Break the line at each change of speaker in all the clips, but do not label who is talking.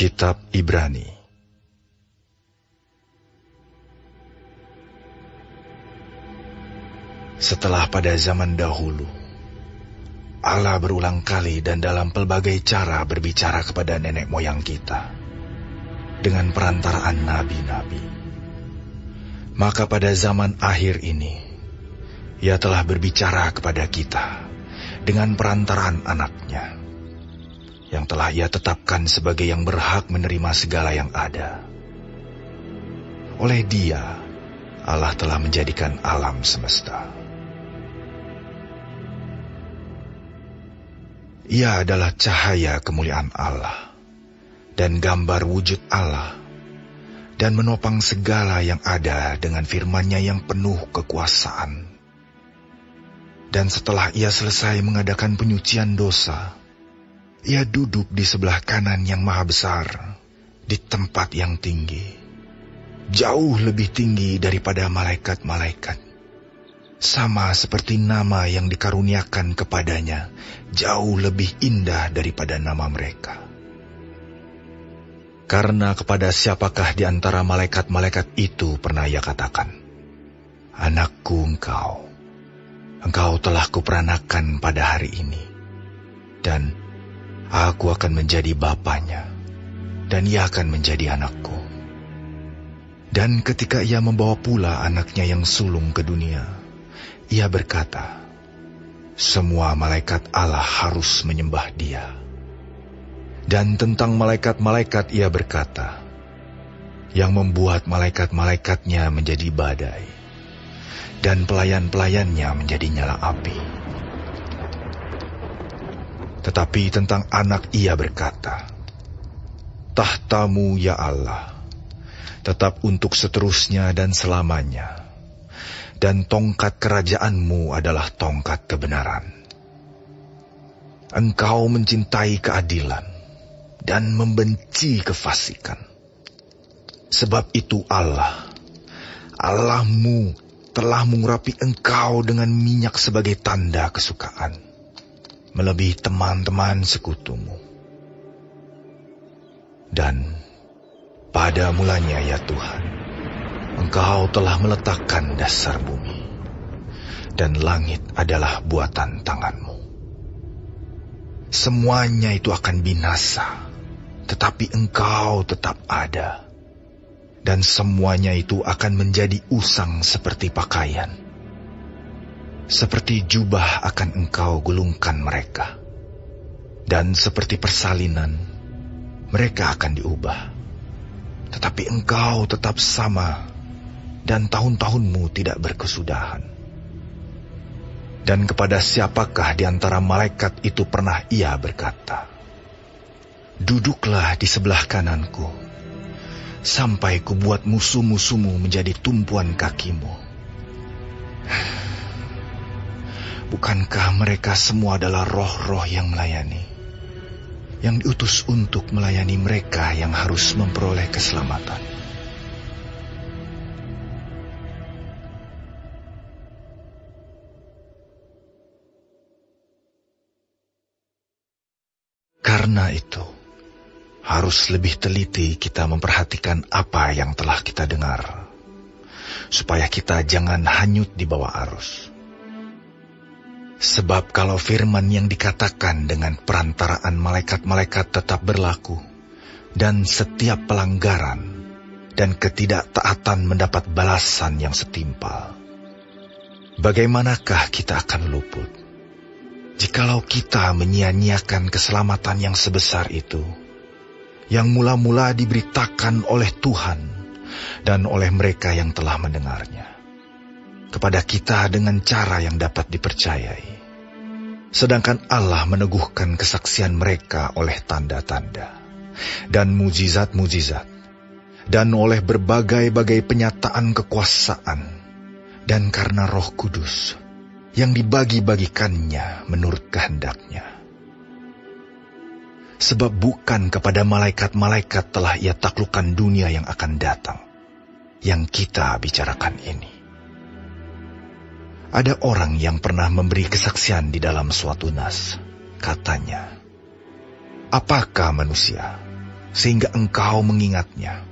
Kitab Ibrani. Setelah pada zaman dahulu, Allah berulang kali dan dalam pelbagai cara berbicara kepada nenek moyang kita, dengan perantaraan nabi-nabi. Maka pada zaman akhir ini, Ia telah berbicara kepada kita, dengan perantaraan anaknya, yang telah Ia tetapkan sebagai yang berhak menerima segala yang ada. Oleh Dia, Allah telah menjadikan alam semesta. Ia adalah cahaya kemuliaan Allah, dan gambar wujud Allah, dan menopang segala yang ada dengan firman-Nya yang penuh kekuasaan. Dan setelah Ia selesai mengadakan penyucian dosa, Ia duduk di sebelah kanan yang maha besar, di tempat yang tinggi, jauh lebih tinggi daripada malaikat-malaikat. Sama seperti nama yang dikaruniakan kepadanya, jauh lebih indah daripada nama mereka. Karena kepada siapakah di antara malaikat-malaikat itu pernah Ia katakan, "Anakku engkau telah kuperanakan pada hari ini, dan Aku akan menjadi bapanya, dan ia akan menjadi anakku." Dan ketika Ia membawa pula anaknya yang sulung ke dunia, Ia berkata, "Semua malaikat Allah harus menyembah Dia." Dan tentang malaikat-malaikat Ia berkata, "Yang membuat malaikat-malaikatnya menjadi badai, dan pelayan-pelayannya menjadi nyala api." Tetapi tentang anak Ia berkata, "Tahtamu ya Allah, tetap untuk seterusnya dan selamanya, dan tongkat kerajaan-Mu adalah tongkat kebenaran. Engkau mencintai keadilan dan membenci kefasikan. Sebab itu Allah-Mu telah mengurapi engkau dengan minyak sebagai tanda kesukaan, melebihi teman-teman sekutumu. Dan pada mulanya ya Tuhan, Engkau telah meletakkan dasar bumi, dan langit adalah buatan tangan-Mu. Semuanya itu akan binasa, tetapi Engkau tetap ada, dan semuanya itu akan menjadi usang seperti pakaian. Seperti jubah akan Engkau gulungkan mereka, dan seperti persalinan mereka akan diubah. Tetapi Engkau tetap sama, dan tahun-tahun-Mu tidak berkesudahan. Dan kepada siapakah di antara malaikat itu pernah Ia berkata, 'Duduklah di sebelah kananku, sampai kubuat musuh-musuhmu menjadi tumpuan kakimu'? Bukankah mereka semua adalah roh-roh yang melayani, yang diutus untuk melayani mereka yang harus memperoleh keselamatan? Karena itu, harus lebih teliti kita memperhatikan apa yang telah kita dengar, supaya kita jangan hanyut di bawah arus. Sebab kalau firman yang dikatakan dengan perantaraan malaikat-malaikat tetap berlaku, dan setiap pelanggaran dan ketidaktaatan mendapat balasan yang setimpal, bagaimanakah kita akan luput jikalau kita menyia-nyiakan keselamatan yang sebesar itu, yang mula-mula diberitakan oleh Tuhan dan oleh mereka yang telah mendengarnya kepada kita dengan cara yang dapat dipercayai, sedangkan Allah meneguhkan kesaksian mereka oleh tanda-tanda dan mujizat-mujizat, dan oleh berbagai-bagai penyataan kekuasaan, dan karena Roh Kudus yang dibagi-bagikannya menurut kehendak-Nya. Sebab bukan kepada malaikat-malaikat telah Ia taklukkan dunia yang akan datang, yang kita bicarakan ini. Ada orang yang pernah memberi kesaksian di dalam suatu nas. Katanya, "Apakah manusia sehingga engkau mengingatnya,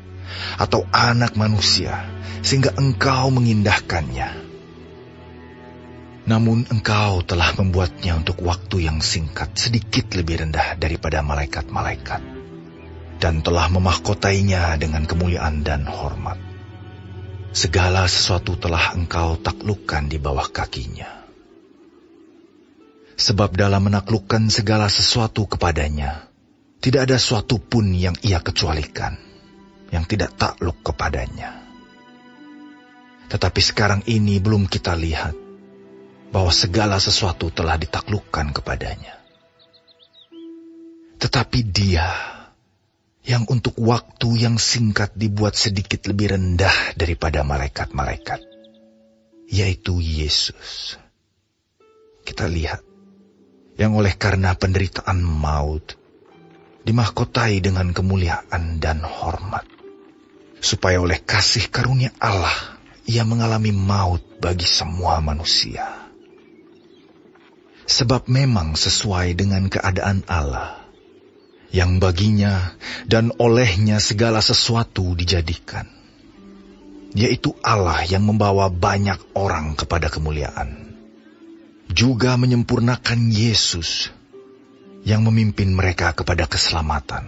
atau anak manusia, sehingga engkau mengindahkannya. Namun engkau telah membuatnya untuk waktu yang singkat, sedikit lebih rendah daripada malaikat-malaikat, dan telah memahkotainya dengan kemuliaan dan hormat. Segala sesuatu telah engkau taklukkan di bawah kakinya. Sebab dalam menaklukkan segala sesuatu kepadanya, tidak ada suatu pun yang ia kecualikan, yang tidak takluk kepadanya. Tetapi sekarang ini belum kita lihat bahwa segala sesuatu telah ditaklukkan kepadanya. Tetapi Dia yang untuk waktu yang singkat dibuat sedikit lebih rendah daripada malaikat-malaikat, yaitu Yesus. Kita lihat, yang oleh karena penderitaan maut, dimahkotai dengan kemuliaan dan hormat, supaya oleh kasih karunia Allah, ia mengalami maut bagi semua manusia. Sebab memang sesuai dengan keadaan Allah, yang baginya dan olehnya segala sesuatu dijadikan, yaitu Allah yang membawa banyak orang kepada kemuliaan, juga menyempurnakan Yesus yang memimpin mereka kepada keselamatan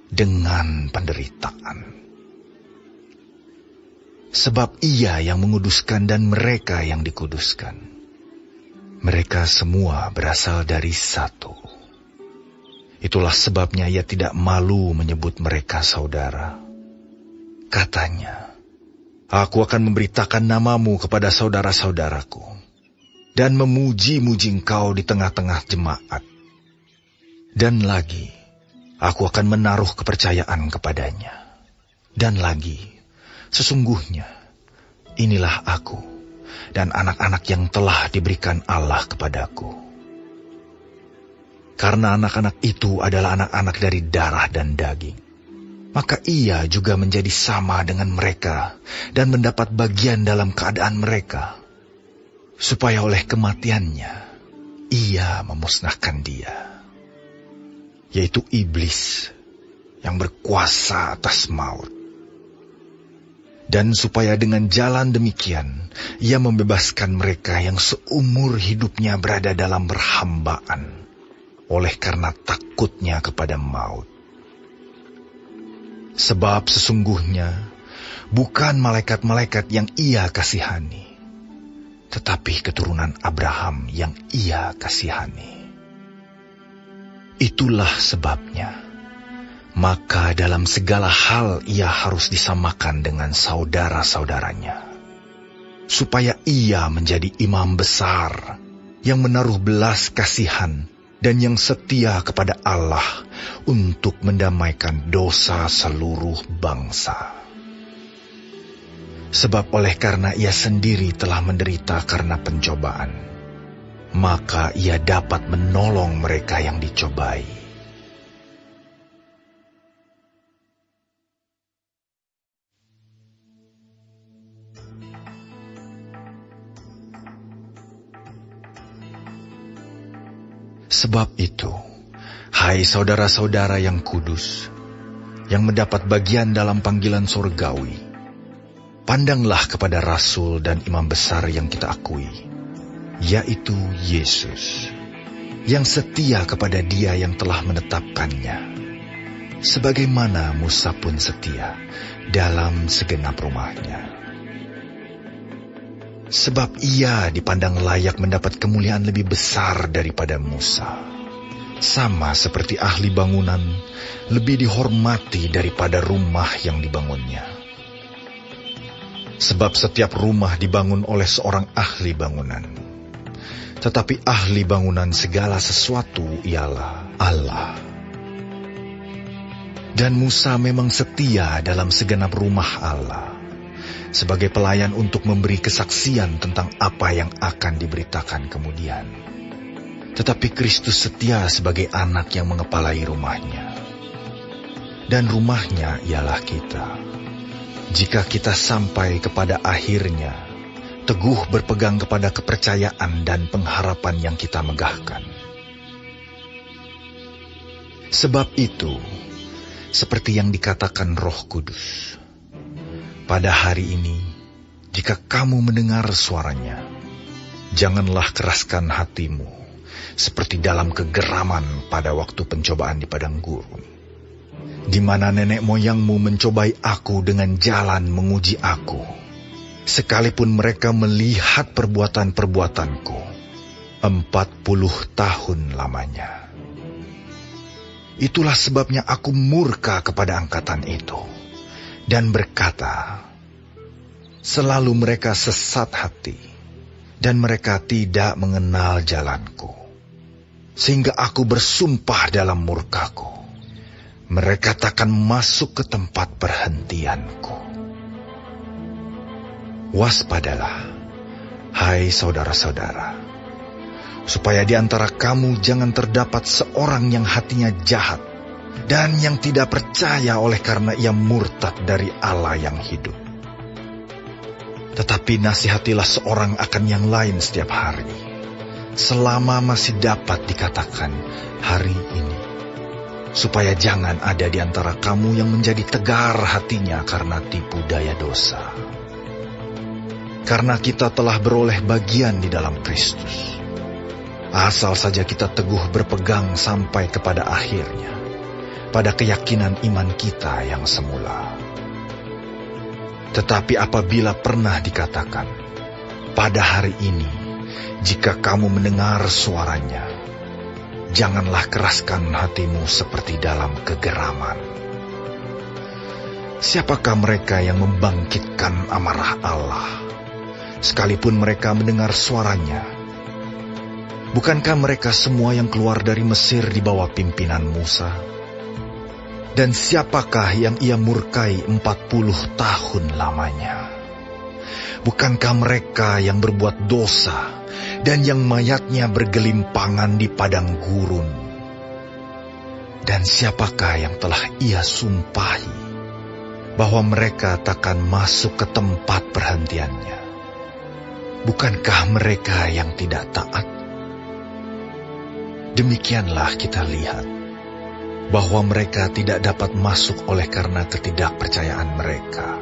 dengan penderitaan. Sebab Ia yang menguduskan dan mereka yang dikuduskan, mereka semua berasal dari satu. Itulah sebabnya Ia tidak malu menyebut mereka saudara. Katanya, "Aku akan memberitakan namamu kepada saudara-saudaraku, dan memuji-muji engkau di tengah-tengah jemaat. Dan lagi, aku akan menaruh kepercayaan kepadanya. Dan lagi, sesungguhnya, inilah aku dan anak-anak yang telah diberikan Allah kepadaku. Karena anak-anak itu adalah anak-anak dari darah dan daging, maka ia juga menjadi sama dengan mereka dan mendapat bagian dalam keadaan mereka, supaya oleh kematiannya ia memusnahkan dia, yaitu iblis yang berkuasa atas maut. Dan supaya dengan jalan demikian ia membebaskan mereka yang seumur hidupnya berada dalam perhambaan, oleh karena takutnya kepada maut. Sebab sesungguhnya bukan malaikat-malaikat yang ia kasihani, tetapi keturunan Abraham yang ia kasihani. Itulah sebabnya, maka dalam segala hal ia harus disamakan dengan saudara-saudaranya, supaya ia menjadi imam besar yang menaruh belas kasihan dan yang setia kepada Allah untuk mendamaikan dosa seluruh bangsa. Sebab oleh karena ia sendiri telah menderita karena pencobaan, maka ia dapat menolong mereka yang dicobai. Sebab itu, hai saudara-saudara yang kudus, yang mendapat bagian dalam panggilan surgawi, pandanglah kepada Rasul dan Imam Besar yang kita akui, yaitu Yesus, yang setia kepada Dia yang telah menetapkannya, sebagaimana Musa pun setia dalam segenap rumahnya. Sebab ia dipandang layak mendapat kemuliaan lebih besar daripada Musa, sama seperti ahli bangunan lebih dihormati daripada rumah yang dibangunnya. Sebab setiap rumah dibangun oleh seorang ahli bangunan, tetapi ahli bangunan segala sesuatu ialah Allah. Dan Musa memang setia dalam segenap rumah Allah, sebagai pelayan untuk memberi kesaksian tentang apa yang akan diberitakan kemudian. Tetapi Kristus setia sebagai anak yang mengepalai rumahnya. Dan rumahnya ialah kita. Jika kita sampai kepada akhirnya, teguh berpegang kepada kepercayaan dan pengharapan yang kita megahkan. Sebab itu, seperti yang dikatakan Roh Kudus. Pada hari ini, jika kamu mendengar suaranya, janganlah keraskan hatimu, seperti dalam kegeraman pada waktu pencobaan di padang gurun, di mana nenek moyangmu mencobai aku dengan jalan menguji aku, sekalipun mereka melihat perbuatan-perbuatanku 40 tahun lamanya. Itulah sebabnya aku murka kepada angkatan itu, dan berkata, selalu mereka sesat hati, dan mereka tidak mengenal jalanku. Sehingga aku bersumpah dalam murkaku, mereka takkan masuk ke tempat perhentianku. Waspadalah, hai saudara-saudara, supaya di antara kamu jangan terdapat seorang yang hatinya jahat, dan yang tidak percaya oleh karena ia murtad dari Allah yang hidup. Tetapi nasihatilah seorang akan yang lain setiap hari, selama masih dapat dikatakan hari ini, supaya jangan ada di antara kamu yang menjadi tegar hatinya karena tipu daya dosa. Karena kita telah beroleh bagian di dalam Kristus, asal saja kita teguh berpegang sampai kepada akhirnya, pada keyakinan iman kita yang semula. Tetapi apabila pernah dikatakan, pada hari ini, jika kamu mendengar suaranya, janganlah keraskan hatimu seperti dalam kegeraman. Siapakah mereka yang membangkitkan amarah Allah, sekalipun mereka mendengar suaranya? Bukankah mereka semua yang keluar dari Mesir di bawah pimpinan Musa? Dan siapakah yang ia murkai 40 tahun lamanya? Bukankah mereka yang berbuat dosa dan yang mayatnya bergelimpangan di padang gurun? Dan siapakah yang telah ia sumpahi bahwa mereka takkan masuk ke tempat perhentiannya? Bukankah mereka yang tidak taat? Demikianlah kita lihat bahwa mereka tidak dapat masuk oleh karena ketidakpercayaan mereka.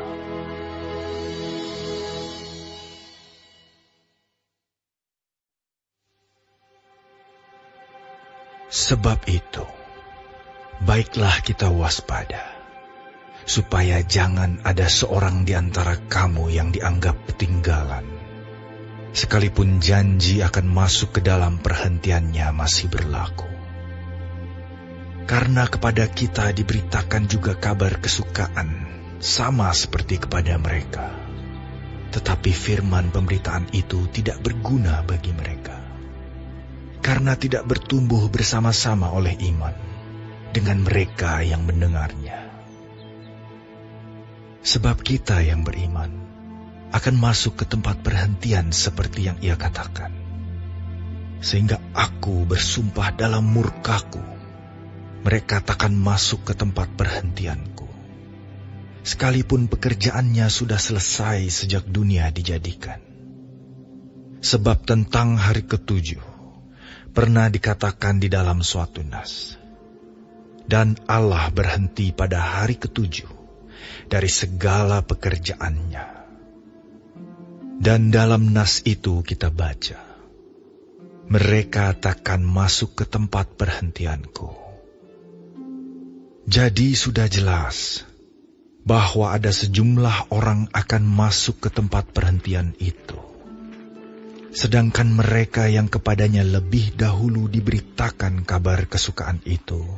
Sebab itu, baiklah kita waspada, supaya jangan ada seorang di antara kamu yang dianggap ketinggalan, sekalipun janji akan masuk ke dalam perhentiannya masih berlaku. Karena kepada kita diberitakan juga kabar kesukaan, sama seperti kepada mereka. Tetapi firman pemberitaan itu tidak berguna bagi mereka, karena tidak bertumbuh bersama-sama oleh iman dengan mereka yang mendengarnya. Sebab kita yang beriman akan masuk ke tempat perhentian seperti yang ia katakan. Sehingga aku bersumpah dalam murkaku, mereka takkan masuk ke tempat perhentianku, sekalipun pekerjaannya sudah selesai sejak dunia dijadikan. Sebab tentang hari ketujuh pernah dikatakan di dalam suatu nas, dan Allah berhenti pada hari ketujuh dari segala pekerjaannya. Dan dalam nas itu kita baca, mereka takkan masuk ke tempat perhentianku. Jadi sudah jelas bahwa ada sejumlah orang akan masuk ke tempat perhentian itu, sedangkan mereka yang kepadanya lebih dahulu diberitakan kabar kesukaan itu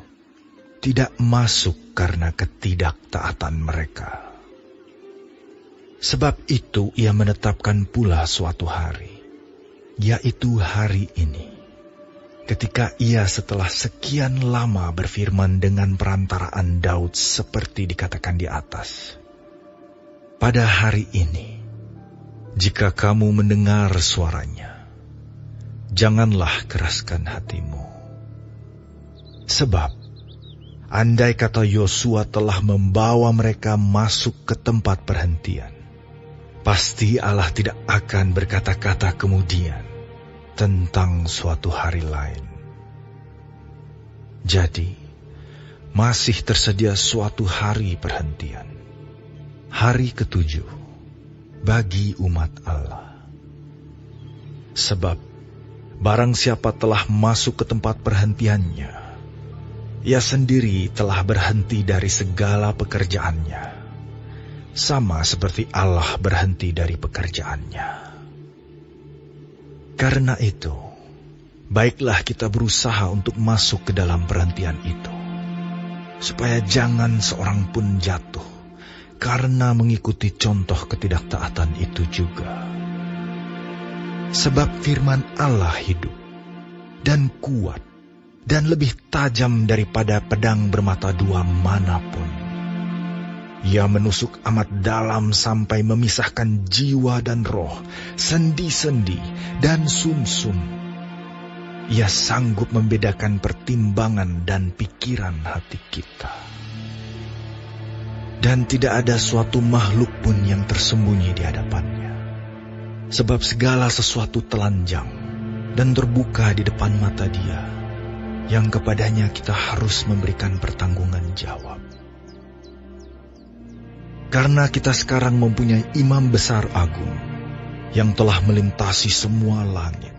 tidak masuk karena ketidaktaatan mereka. Sebab itu ia menetapkan pula suatu hari, yaitu hari ini, ketika ia setelah sekian lama berfirman dengan perantaraan Daud seperti dikatakan di atas. Pada hari ini, jika kamu mendengar suaranya, janganlah keraskan hatimu. Sebab, andai kata Yosua telah membawa mereka masuk ke tempat perhentian, pasti Allah tidak akan berkata-kata kemudian tentang suatu hari lain. Jadi, masih tersedia suatu hari perhentian, hari ketujuh bagi umat Allah. Sebab barang siapa telah masuk ke tempat perhentiannya, ia sendiri telah berhenti dari segala pekerjaannya, sama seperti Allah berhenti dari pekerjaannya. Karena itu, baiklah kita berusaha untuk masuk ke dalam perhentian itu, supaya jangan seorang pun jatuh karena mengikuti contoh ketidaktaatan itu juga. Sebab firman Allah hidup dan kuat dan lebih tajam daripada pedang bermata dua manapun. Ia menusuk amat dalam sampai memisahkan jiwa dan roh, sendi-sendi dan sumsum. Ia sanggup membedakan pertimbangan dan pikiran hati kita. Dan tidak ada suatu makhluk pun yang tersembunyi di hadapannya. Sebab segala sesuatu telanjang dan terbuka di depan mata Dia, yang kepadanya kita harus memberikan pertanggungan jawab. Karena kita sekarang mempunyai imam besar agung yang telah melintasi semua langit,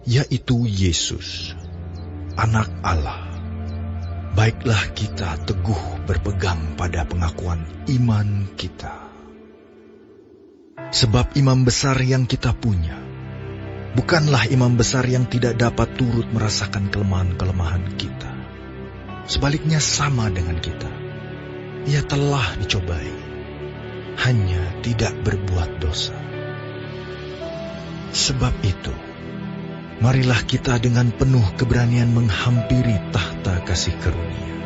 yaitu Yesus, Anak Allah. Baiklah kita teguh berpegang pada pengakuan iman kita. Sebab imam besar yang kita punya bukanlah imam besar yang tidak dapat turut merasakan kelemahan-kelemahan kita. Sebaliknya sama dengan kita. Ia telah dicobai, hanya tidak berbuat dosa. Sebab itu, marilah kita dengan penuh keberanian menghampiri tahta kasih karunia,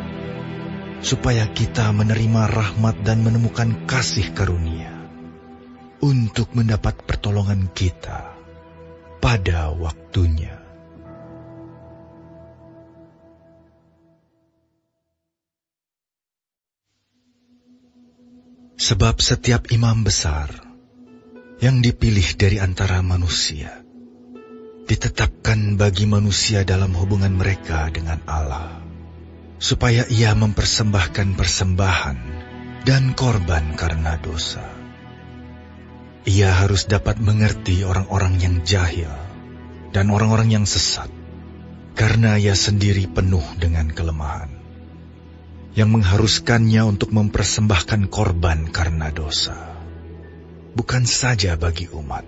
supaya kita menerima rahmat dan menemukan kasih karunia, untuk mendapat pertolongan kita pada waktunya. Sebab setiap imam besar yang dipilih dari antara manusia ditetapkan bagi manusia dalam hubungan mereka dengan Allah, supaya ia mempersembahkan persembahan dan korban karena dosa. Ia harus dapat mengerti orang-orang yang jahil dan orang-orang yang sesat, karena ia sendiri penuh dengan kelemahan, yang mengharuskannya untuk mempersembahkan korban karena dosa, bukan saja bagi umat,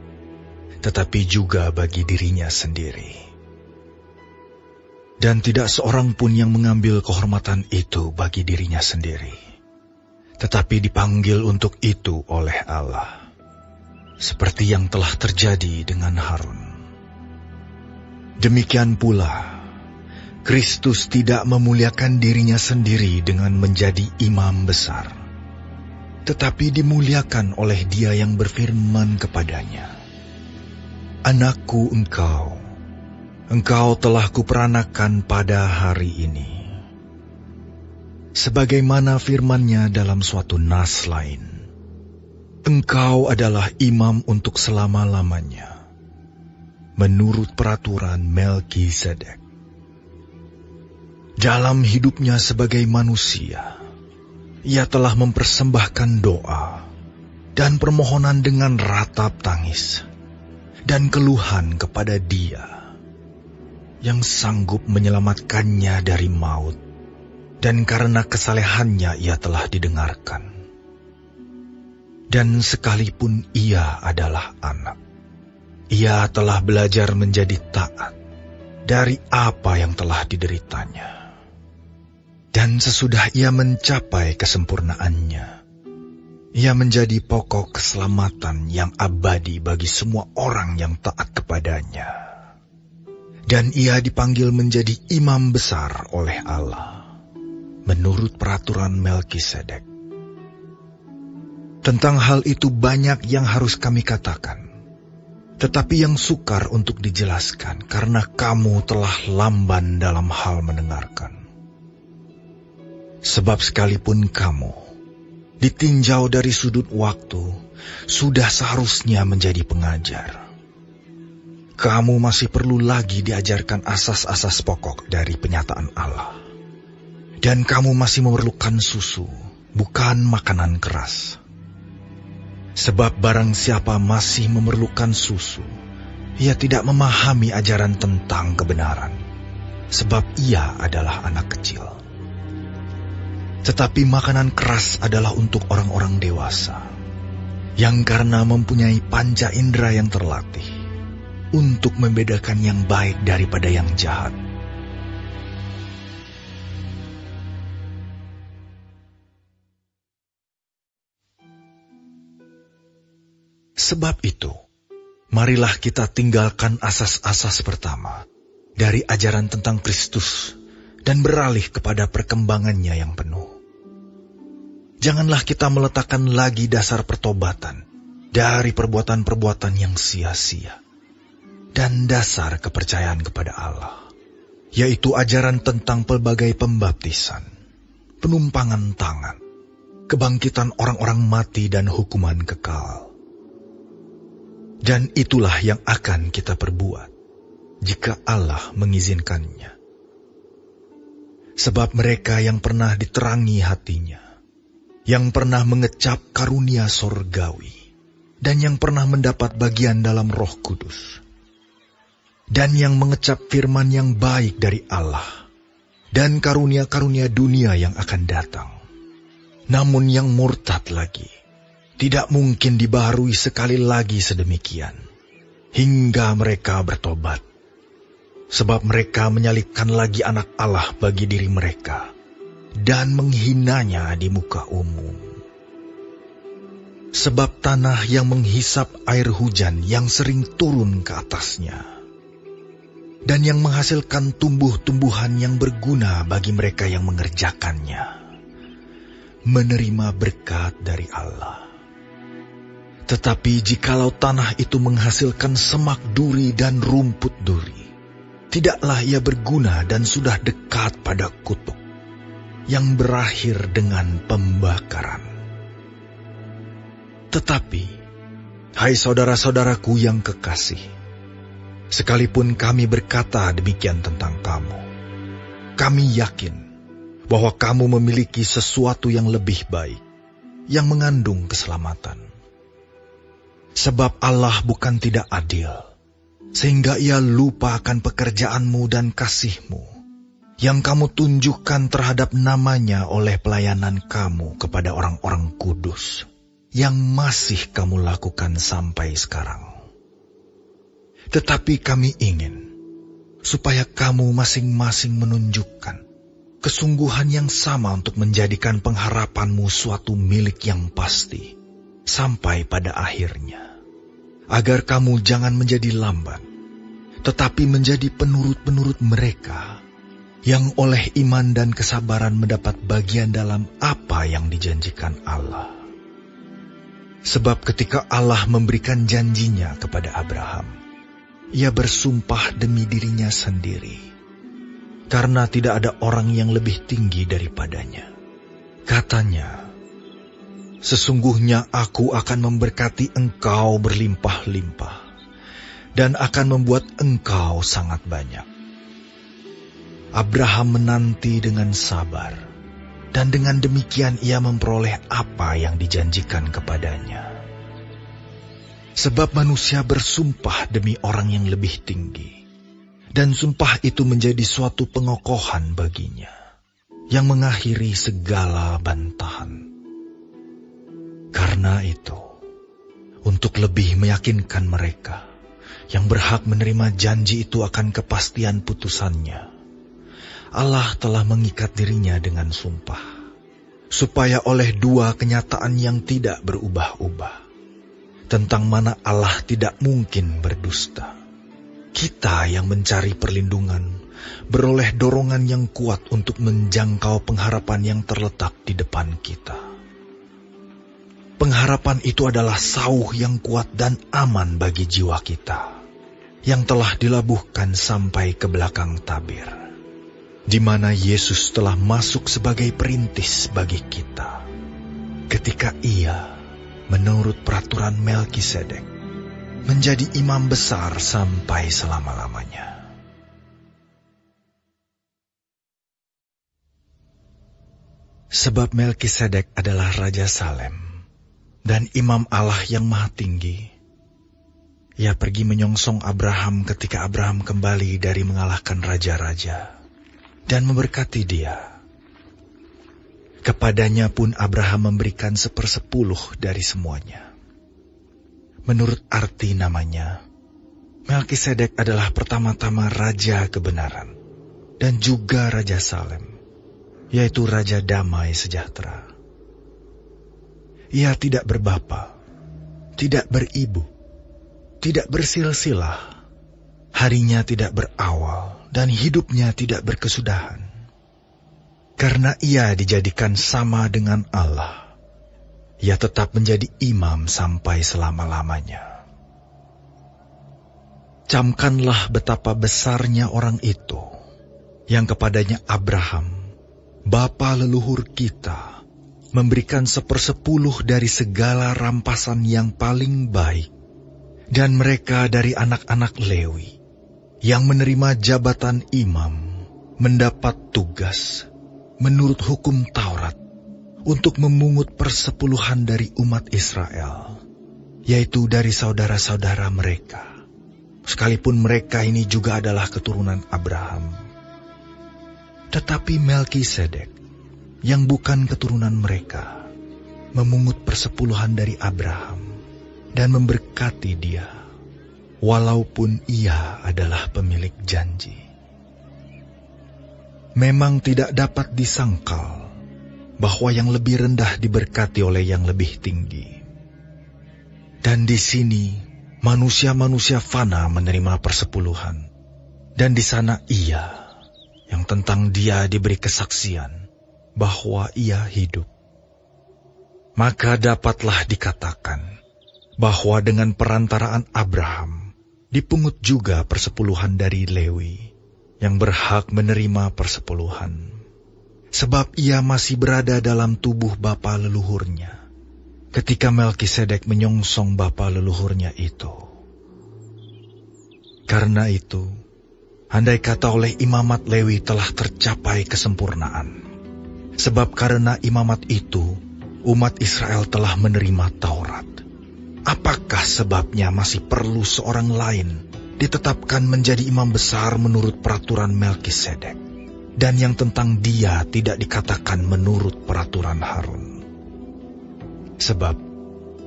tetapi juga bagi dirinya sendiri. Dan tidak seorang pun yang mengambil kehormatan itu bagi dirinya sendiri, tetapi dipanggil untuk itu oleh Allah, seperti yang telah terjadi dengan Harun. Demikian pula, Kristus tidak memuliakan dirinya sendiri dengan menjadi imam besar, tetapi dimuliakan oleh Dia yang berfirman kepadanya, "Anakku engkau telah kuperanakan pada hari ini." Sebagaimana firman-Nya dalam suatu nas lain, "Engkau adalah imam untuk selama-lamanya, menurut peraturan Melkisedek." Dalam hidupnya sebagai manusia, ia telah mempersembahkan doa dan permohonan dengan ratap tangis dan keluhan kepada Dia yang sanggup menyelamatkannya dari maut, dan karena kesalehannya ia telah didengarkan. Dan sekalipun ia adalah anak, ia telah belajar menjadi taat dari apa yang telah dideritanya. Dan sesudah ia mencapai kesempurnaannya, ia menjadi pokok keselamatan yang abadi bagi semua orang yang taat kepadanya. Dan ia dipanggil menjadi imam besar oleh Allah, menurut peraturan Melkisedek. Tentang hal itu banyak yang harus kami katakan, tetapi yang sukar untuk dijelaskan karena kamu telah lamban dalam hal mendengarkan. Sebab sekalipun kamu ditinjau dari sudut waktu, sudah seharusnya menjadi pengajar. Kamu masih perlu lagi diajarkan asas-asas pokok dari penyataan Allah. dan kamu masih memerlukan susu, bukan makanan keras. Sebab barang siapa masih memerlukan susu, ia tidak memahami ajaran tentang kebenaran, sebab ia adalah anak kecil. Tetapi makanan keras adalah untuk orang-orang dewasa, yang karena mempunyai panca indera yang terlatih, untuk membedakan yang baik daripada yang jahat. Sebab itu, marilah kita tinggalkan asas-asas pertama dari ajaran tentang Kristus dan beralih kepada perkembangannya yang penuh. Janganlah kita meletakkan lagi dasar pertobatan dari perbuatan-perbuatan yang sia-sia dan dasar kepercayaan kepada Allah, yaitu ajaran tentang pelbagai pembaptisan, penumpangan tangan, kebangkitan orang-orang mati dan hukuman kekal. Dan itulah yang akan kita perbuat jika Allah mengizinkannya. Sebab mereka yang pernah diterangi hatinya, yang pernah mengecap karunia sorgawi, dan yang pernah mendapat bagian dalam Roh Kudus, dan yang mengecap firman yang baik dari Allah, dan karunia-karunia dunia yang akan datang, namun yang murtad lagi, tidak mungkin dibaharui sekali lagi sedemikian, hingga mereka bertobat. Sebab mereka menyalibkan lagi anak Allah bagi diri mereka, dan menghinanya di muka umum. Sebab tanah yang menghisap air hujan yang sering turun ke atasnya, dan yang menghasilkan tumbuh-tumbuhan yang berguna bagi mereka yang mengerjakannya, menerima berkat dari Allah. Tetapi jikalau tanah itu menghasilkan semak duri dan rumput duri, tidaklah ia berguna dan sudah dekat pada kutuk, yang berakhir dengan pembakaran. Tetapi, hai saudara-saudaraku yang kekasih, sekalipun kami berkata demikian tentang kamu, kami yakin bahwa kamu memiliki sesuatu yang lebih baik, yang mengandung keselamatan. Sebab Allah bukan tidak adil, sehingga ia lupa akan pekerjaanmu dan kasihmu, yang kamu tunjukkan terhadap namanya oleh pelayanan kamu kepada orang-orang kudus, yang masih kamu lakukan sampai sekarang. Tetapi kami ingin, supaya kamu masing-masing menunjukkan kesungguhan yang sama untuk menjadikan pengharapanmu suatu milik yang pasti, sampai pada akhirnya, agar kamu jangan menjadi lamban, tetapi menjadi penurut-penurut mereka, yang oleh iman dan kesabaran mendapat bagian dalam apa yang dijanjikan Allah. Sebab ketika Allah memberikan janjinya kepada Abraham, ia bersumpah demi dirinya sendiri, karena tidak ada orang yang lebih tinggi daripadanya. Katanya, sesungguhnya aku akan memberkati engkau berlimpah-limpah, dan akan membuat engkau sangat banyak. Abraham menanti dengan sabar, dan dengan demikian ia memperoleh apa yang dijanjikan kepadanya. Sebab manusia bersumpah demi orang yang lebih tinggi, dan sumpah itu menjadi suatu pengokohan baginya, yang mengakhiri segala bantahan. Karena itu, untuk lebih meyakinkan mereka yang berhak menerima janji itu akan kepastian putusannya, Allah telah mengikat dirinya dengan sumpah, supaya oleh dua kenyataan yang tidak berubah-ubah, tentang mana Allah tidak mungkin berdusta, kita yang mencari perlindungan beroleh dorongan yang kuat untuk menjangkau pengharapan yang terletak di depan kita. Pengharapan itu adalah sauh yang kuat dan aman bagi jiwa kita, yang telah dilabuhkan sampai ke belakang tabir, di mana Yesus telah masuk sebagai perintis bagi kita, ketika ia, menurut peraturan Melkisedek, menjadi imam besar sampai selama-lamanya. Sebab Melkisedek adalah Raja Salem dan Imam Allah yang Maha Tinggi. Ia pergi menyongsong Abraham ketika Abraham kembali dari mengalahkan raja-raja dan memberkati dia. Kepadanya pun Abraham memberikan 1/10 dari semuanya. Menurut arti namanya, Melkisedek adalah pertama-tama Raja Kebenaran dan juga Raja Salem, yaitu Raja Damai Sejahtera. Ia tidak berbapa, tidak beribu, tidak bersilsilah, harinya tidak berawal, dan hidupnya tidak berkesudahan. Karena ia dijadikan sama dengan Allah, ia tetap menjadi imam sampai selama-lamanya. Camkanlah betapa besarnya orang itu, yang kepadanya Abraham, bapa leluhur kita, memberikan 1/10 dari segala rampasan yang paling baik, dan mereka dari anak-anak Lewi, yang menerima jabatan imam, mendapat tugas, menurut hukum Taurat, untuk memungut 10% dari umat Israel, yaitu dari saudara-saudara mereka, sekalipun mereka ini juga adalah keturunan Abraham. Tetapi Melkisedek, yang bukan keturunan mereka, memungut 10% dari Abraham dan memberkati dia, walaupun ia adalah pemilik janji. Memang tidak dapat disangkal bahwa yang lebih rendah diberkati oleh yang lebih tinggi. Dan di sini manusia-manusia fana menerima 10%, dan di sana ia, yang tentang dia diberi kesaksian bahwa ia hidup. Maka dapatlah dikatakan bahwa dengan perantaraan Abraham dipungut juga 10% dari Lewi, yang berhak menerima 10%, sebab ia masih berada dalam tubuh bapa leluhurnya, ketika Melkisedek menyongsong bapa leluhurnya itu. Karena itu, andai kata oleh imamat Lewi telah tercapai kesempurnaan, sebab karena imamat itu, umat Israel telah menerima Taurat, apakah sebabnya masih perlu seorang lain ditetapkan menjadi imam besar menurut peraturan Melkisedek, dan yang tentang dia tidak dikatakan menurut peraturan Harun? Sebab,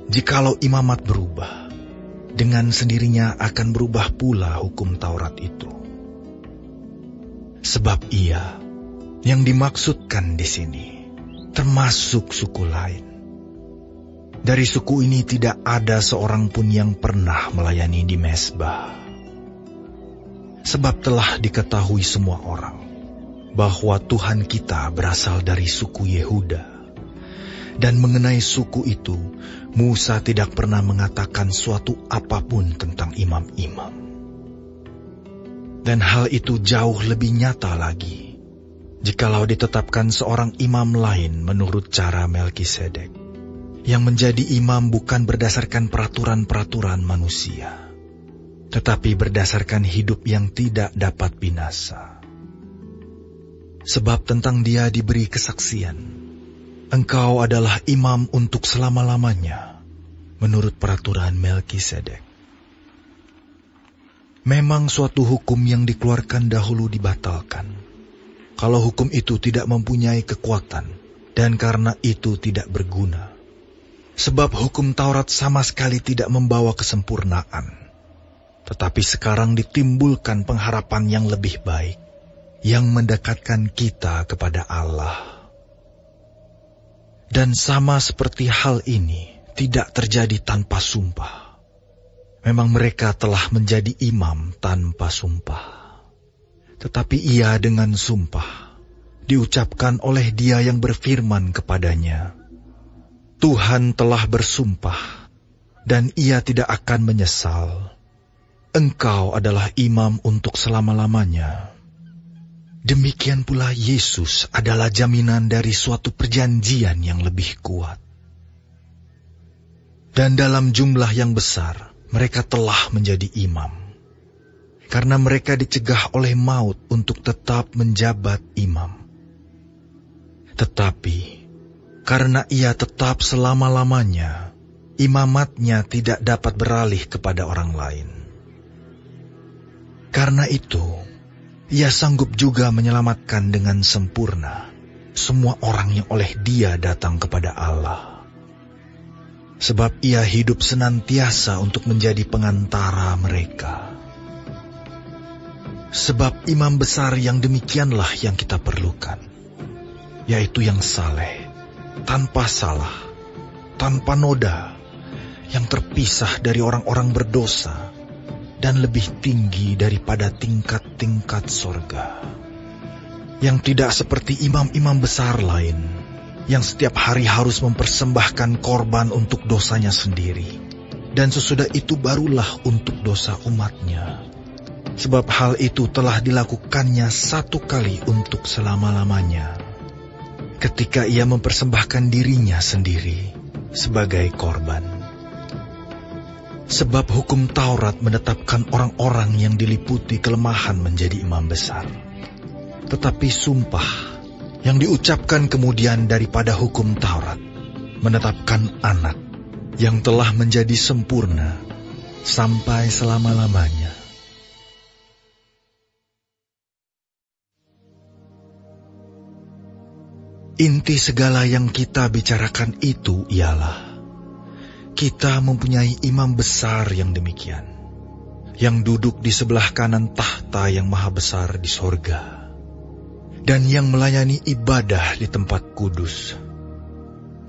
jikalau imamat berubah, dengan sendirinya akan berubah pula hukum Taurat itu. Sebab ia, yang dimaksudkan di sini, termasuk suku lain. Dari suku ini tidak ada seorang pun yang pernah melayani di mezbah. Sebab telah diketahui semua orang bahwa Tuhan kita berasal dari suku Yehuda. Dan mengenai suku itu, Musa tidak pernah mengatakan suatu apapun tentang imam-imam. Dan hal itu jauh lebih nyata lagi, jikalau ditetapkan seorang imam lain menurut cara Melkisedek, yang menjadi imam bukan berdasarkan peraturan-peraturan manusia, tetapi berdasarkan hidup yang tidak dapat binasa. Sebab tentang dia diberi kesaksian, engkau adalah imam untuk selama-lamanya, menurut peraturan Melkisedek. Memang suatu hukum yang dikeluarkan dahulu dibatalkan, kalau hukum itu tidak mempunyai kekuatan, dan karena itu tidak berguna. Sebab hukum Taurat sama sekali tidak membawa kesempurnaan. Tetapi sekarang ditimbulkan pengharapan yang lebih baik, yang mendekatkan kita kepada Allah. Dan sama seperti hal ini tidak terjadi tanpa sumpah. Memang mereka telah menjadi imam tanpa sumpah. Tetapi ia dengan sumpah diucapkan oleh Dia yang berfirman kepadanya, Tuhan telah bersumpah, dan ia tidak akan menyesal. Engkau adalah imam untuk selama-lamanya. Demikian pula Yesus adalah jaminan dari suatu perjanjian yang lebih kuat. Dan dalam jumlah yang besar, mereka telah menjadi imam. Karena mereka dicegah oleh maut untuk tetap menjabat imam. Tetapi karena ia tetap selama-lamanya, imamatnya tidak dapat beralih kepada orang lain. Karena itu, ia sanggup juga menyelamatkan dengan sempurna semua orang yang oleh Dia datang kepada Allah. Sebab ia hidup senantiasa untuk menjadi pengantara mereka. Sebab imam besar yang demikianlah yang kita perlukan, yaitu yang saleh, tanpa salah, tanpa noda, yang terpisah dari orang-orang berdosa, dan lebih tinggi daripada tingkat-tingkat sorga. Yang tidak seperti imam-imam besar lain, yang setiap hari harus mempersembahkan korban untuk dosanya sendiri, dan sesudah itu barulah untuk dosa umatnya. Sebab hal itu telah dilakukannya satu kali untuk selama-lamanya, ketika ia mempersembahkan dirinya sendiri sebagai korban. Sebab hukum Taurat menetapkan orang-orang yang diliputi kelemahan menjadi imam besar. Tetapi sumpah yang diucapkan kemudian daripada hukum Taurat menetapkan anak yang telah menjadi sempurna sampai selama-lamanya. Inti segala yang kita bicarakan itu ialah kita mempunyai imam besar yang demikian, yang duduk di sebelah kanan tahta yang maha besar di sorga, dan yang melayani ibadah di tempat kudus,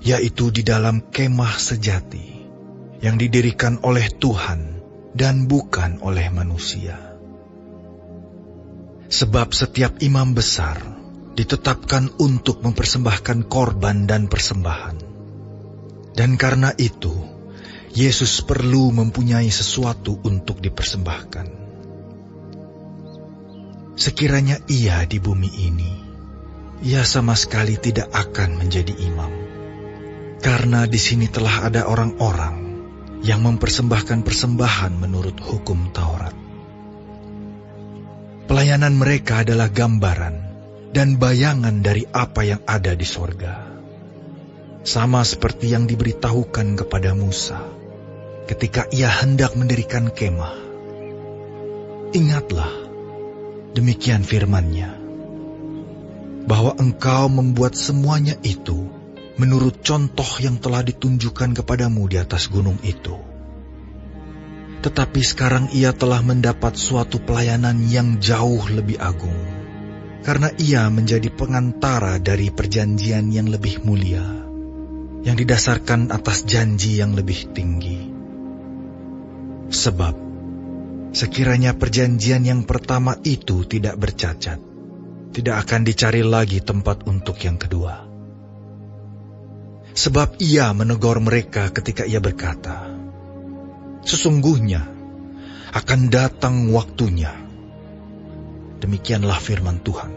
yaitu di dalam kemah sejati, yang didirikan oleh Tuhan dan bukan oleh manusia. Sebab setiap imam besar ditetapkan untuk mempersembahkan korban dan persembahan. Dan karena itu, Yesus perlu mempunyai sesuatu untuk dipersembahkan. Sekiranya ia di bumi ini, ia sama sekali tidak akan menjadi imam. Karena di sini telah ada orang-orang yang mempersembahkan persembahan menurut hukum Taurat. Pelayanan mereka adalah gambaran dan bayangan dari apa yang ada di sorga. Sama seperti yang diberitahukan kepada Musa ketika ia hendak mendirikan kemah. Ingatlah, demikian firman-Nya, bahwa engkau membuat semuanya itu menurut contoh yang telah ditunjukkan kepadamu di atas gunung itu. Tetapi sekarang ia telah mendapat suatu pelayanan yang jauh lebih agung, karena ia menjadi pengantara dari perjanjian yang lebih mulia, yang didasarkan atas janji yang lebih tinggi. Sebab, sekiranya perjanjian yang pertama itu tidak bercacat, tidak akan dicari lagi tempat untuk yang kedua. Sebab ia menegur mereka ketika ia berkata, sesungguhnya akan datang waktunya. Demikianlah firman Tuhan.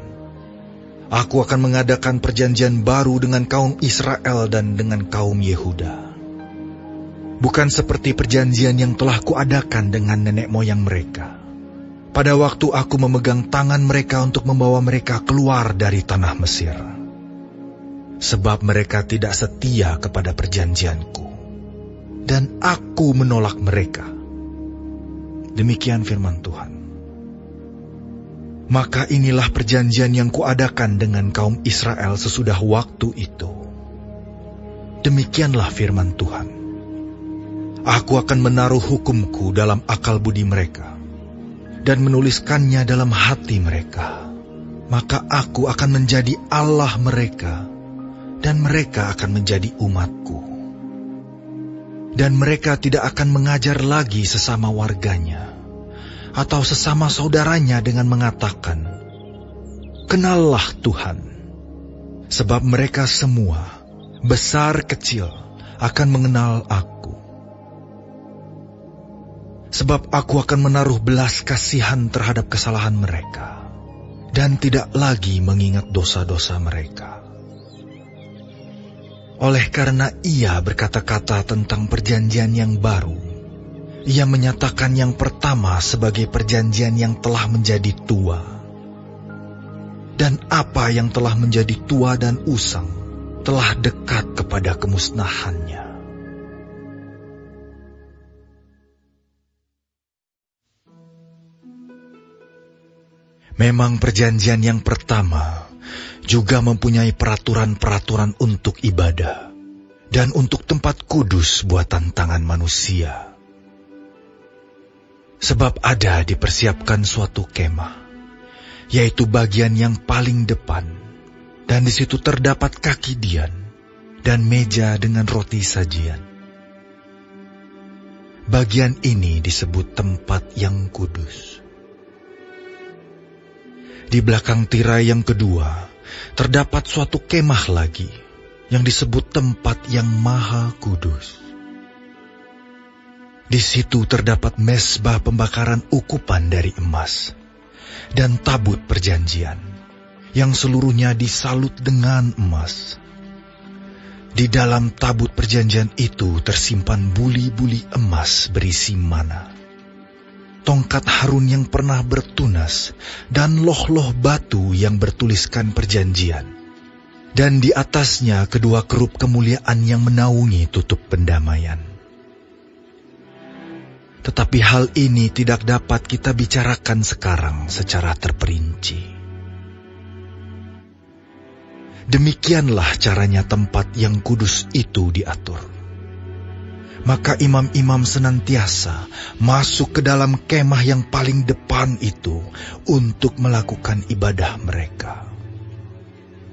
Aku akan mengadakan perjanjian baru dengan kaum Israel dan dengan kaum Yehuda. Bukan seperti perjanjian yang telah kuadakan dengan nenek moyang mereka, pada waktu aku memegang tangan mereka untuk membawa mereka keluar dari tanah Mesir. Sebab mereka tidak setia kepada perjanjianku, dan aku menolak mereka. Demikian firman Tuhan. Maka inilah perjanjian yang kuadakan dengan kaum Israel sesudah waktu itu. Demikianlah firman Tuhan. Aku akan menaruh hukumku dalam akal budi mereka, dan menuliskannya dalam hati mereka. Maka aku akan menjadi Allah mereka, dan mereka akan menjadi umatku. Dan mereka tidak akan mengajar lagi sesama warganya, atau sesama saudaranya dengan mengatakan, kenallah Tuhan. Sebab mereka semua, besar kecil, akan mengenal aku. Sebab aku akan menaruh belas kasihan terhadap kesalahan mereka, dan tidak lagi mengingat dosa-dosa mereka. Oleh karena ia berkata-kata tentang perjanjian yang baru, ia menyatakan yang pertama sebagai perjanjian yang telah menjadi tua. dan apa yang telah menjadi tua dan usang telah dekat kepada kemusnahannya. Memang perjanjian yang pertama juga mempunyai peraturan-peraturan untuk ibadah dan untuk tempat kudus buatan tangan manusia. Sebab ada dipersiapkan suatu kemah, yaitu bagian yang paling depan, dan di situ terdapat kaki dian dan meja dengan roti sajian. Bagian ini disebut tempat yang kudus. Di belakang tirai yang kedua, terdapat suatu kemah lagi, yang disebut tempat yang maha kudus. Di situ terdapat mezbah pembakaran ukupan dari emas, dan tabut perjanjian, yang seluruhnya disalut dengan emas. Di dalam tabut perjanjian itu tersimpan buli-buli emas berisi mana, tongkat Harun yang pernah bertunas, dan loh-loh batu yang bertuliskan perjanjian, dan di atasnya kedua kerup kemuliaan yang menaungi tutup pendamaian. Tetapi hal ini tidak dapat kita bicarakan sekarang secara terperinci. Demikianlah caranya tempat yang kudus itu diatur. Maka imam-imam senantiasa masuk ke dalam kemah yang paling depan itu untuk melakukan ibadah mereka.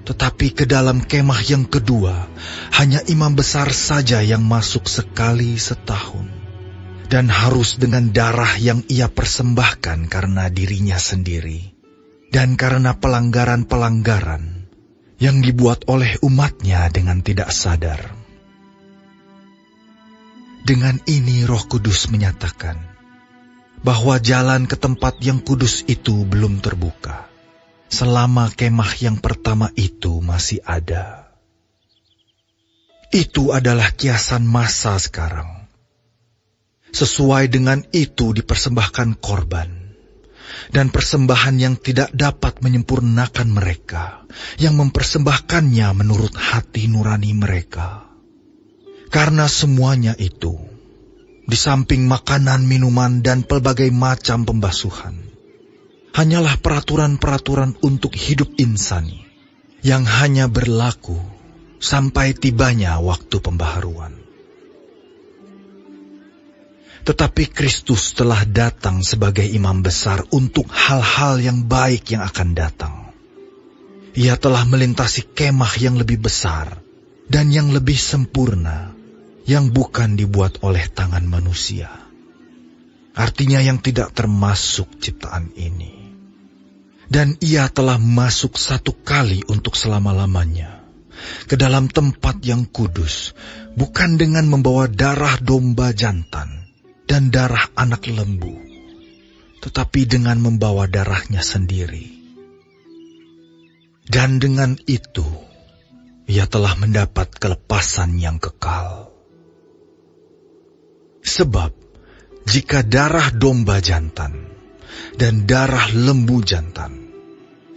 Tetapi ke dalam kemah yang kedua, hanya imam besar saja yang masuk sekali setahun, dan harus dengan darah yang ia persembahkan karena dirinya sendiri, dan karena pelanggaran-pelanggaran yang dibuat oleh umatnya dengan tidak sadar. Dengan ini Roh Kudus menyatakan bahwa jalan ke tempat yang kudus itu belum terbuka, selama kemah yang pertama itu masih ada. Itu adalah kiasan masa sekarang. Sesuai dengan itu dipersembahkan korban, dan persembahan yang tidak dapat menyempurnakan mereka, yang mempersembahkannya menurut hati nurani mereka. Karena semuanya itu, di samping makanan, minuman, dan pelbagai macam pembasuhan, hanyalah peraturan-peraturan untuk hidup insani, yang hanya berlaku sampai tibanya waktu pembaharuan. Tetapi Kristus telah datang sebagai imam besar untuk hal-hal yang baik yang akan datang. Ia telah melintasi kemah yang lebih besar dan yang lebih sempurna, yang bukan dibuat oleh tangan manusia. Artinya yang tidak termasuk ciptaan ini. Dan ia telah masuk satu kali untuk selama-lamanya ke dalam tempat yang kudus, bukan dengan membawa darah domba jantan dan darah anak lembu, tetapi dengan membawa darahnya sendiri. Dan dengan itu, ia telah mendapat kelepasan yang kekal. Sebab, jika darah domba jantan, dan darah lembu jantan,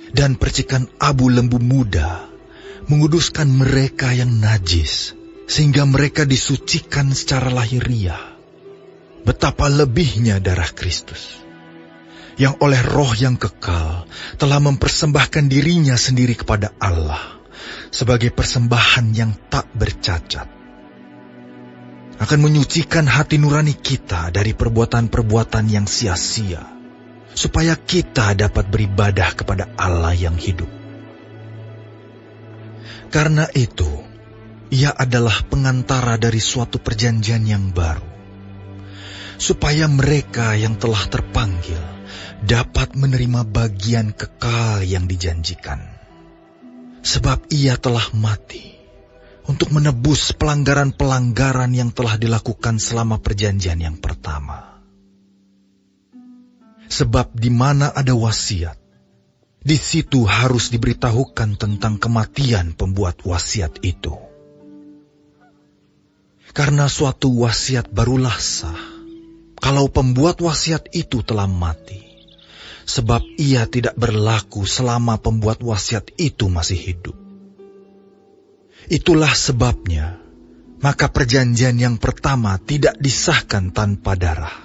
dan percikan abu lembu muda, menguduskan mereka yang najis, sehingga mereka disucikan secara lahiriah, betapa lebihnya darah Kristus, yang oleh Roh yang kekal telah mempersembahkan dirinya sendiri kepada Allah, sebagai persembahan yang tak bercacat, akan menyucikan hati nurani kita dari perbuatan-perbuatan yang sia-sia, supaya kita dapat beribadah kepada Allah yang hidup. Karena itu, ia adalah pengantara dari suatu perjanjian yang baru, supaya mereka yang telah terpanggil dapat menerima bagian kekal yang dijanjikan. Sebab ia telah mati untuk menebus pelanggaran-pelanggaran yang telah dilakukan selama perjanjian yang pertama. Sebab di mana ada wasiat, di situ harus diberitahukan tentang kematian pembuat wasiat itu. Karena suatu wasiat barulah sah, kalau pembuat wasiat itu telah mati, sebab ia tidak berlaku selama pembuat wasiat itu masih hidup. Itulah sebabnya, maka perjanjian yang pertama tidak disahkan tanpa darah.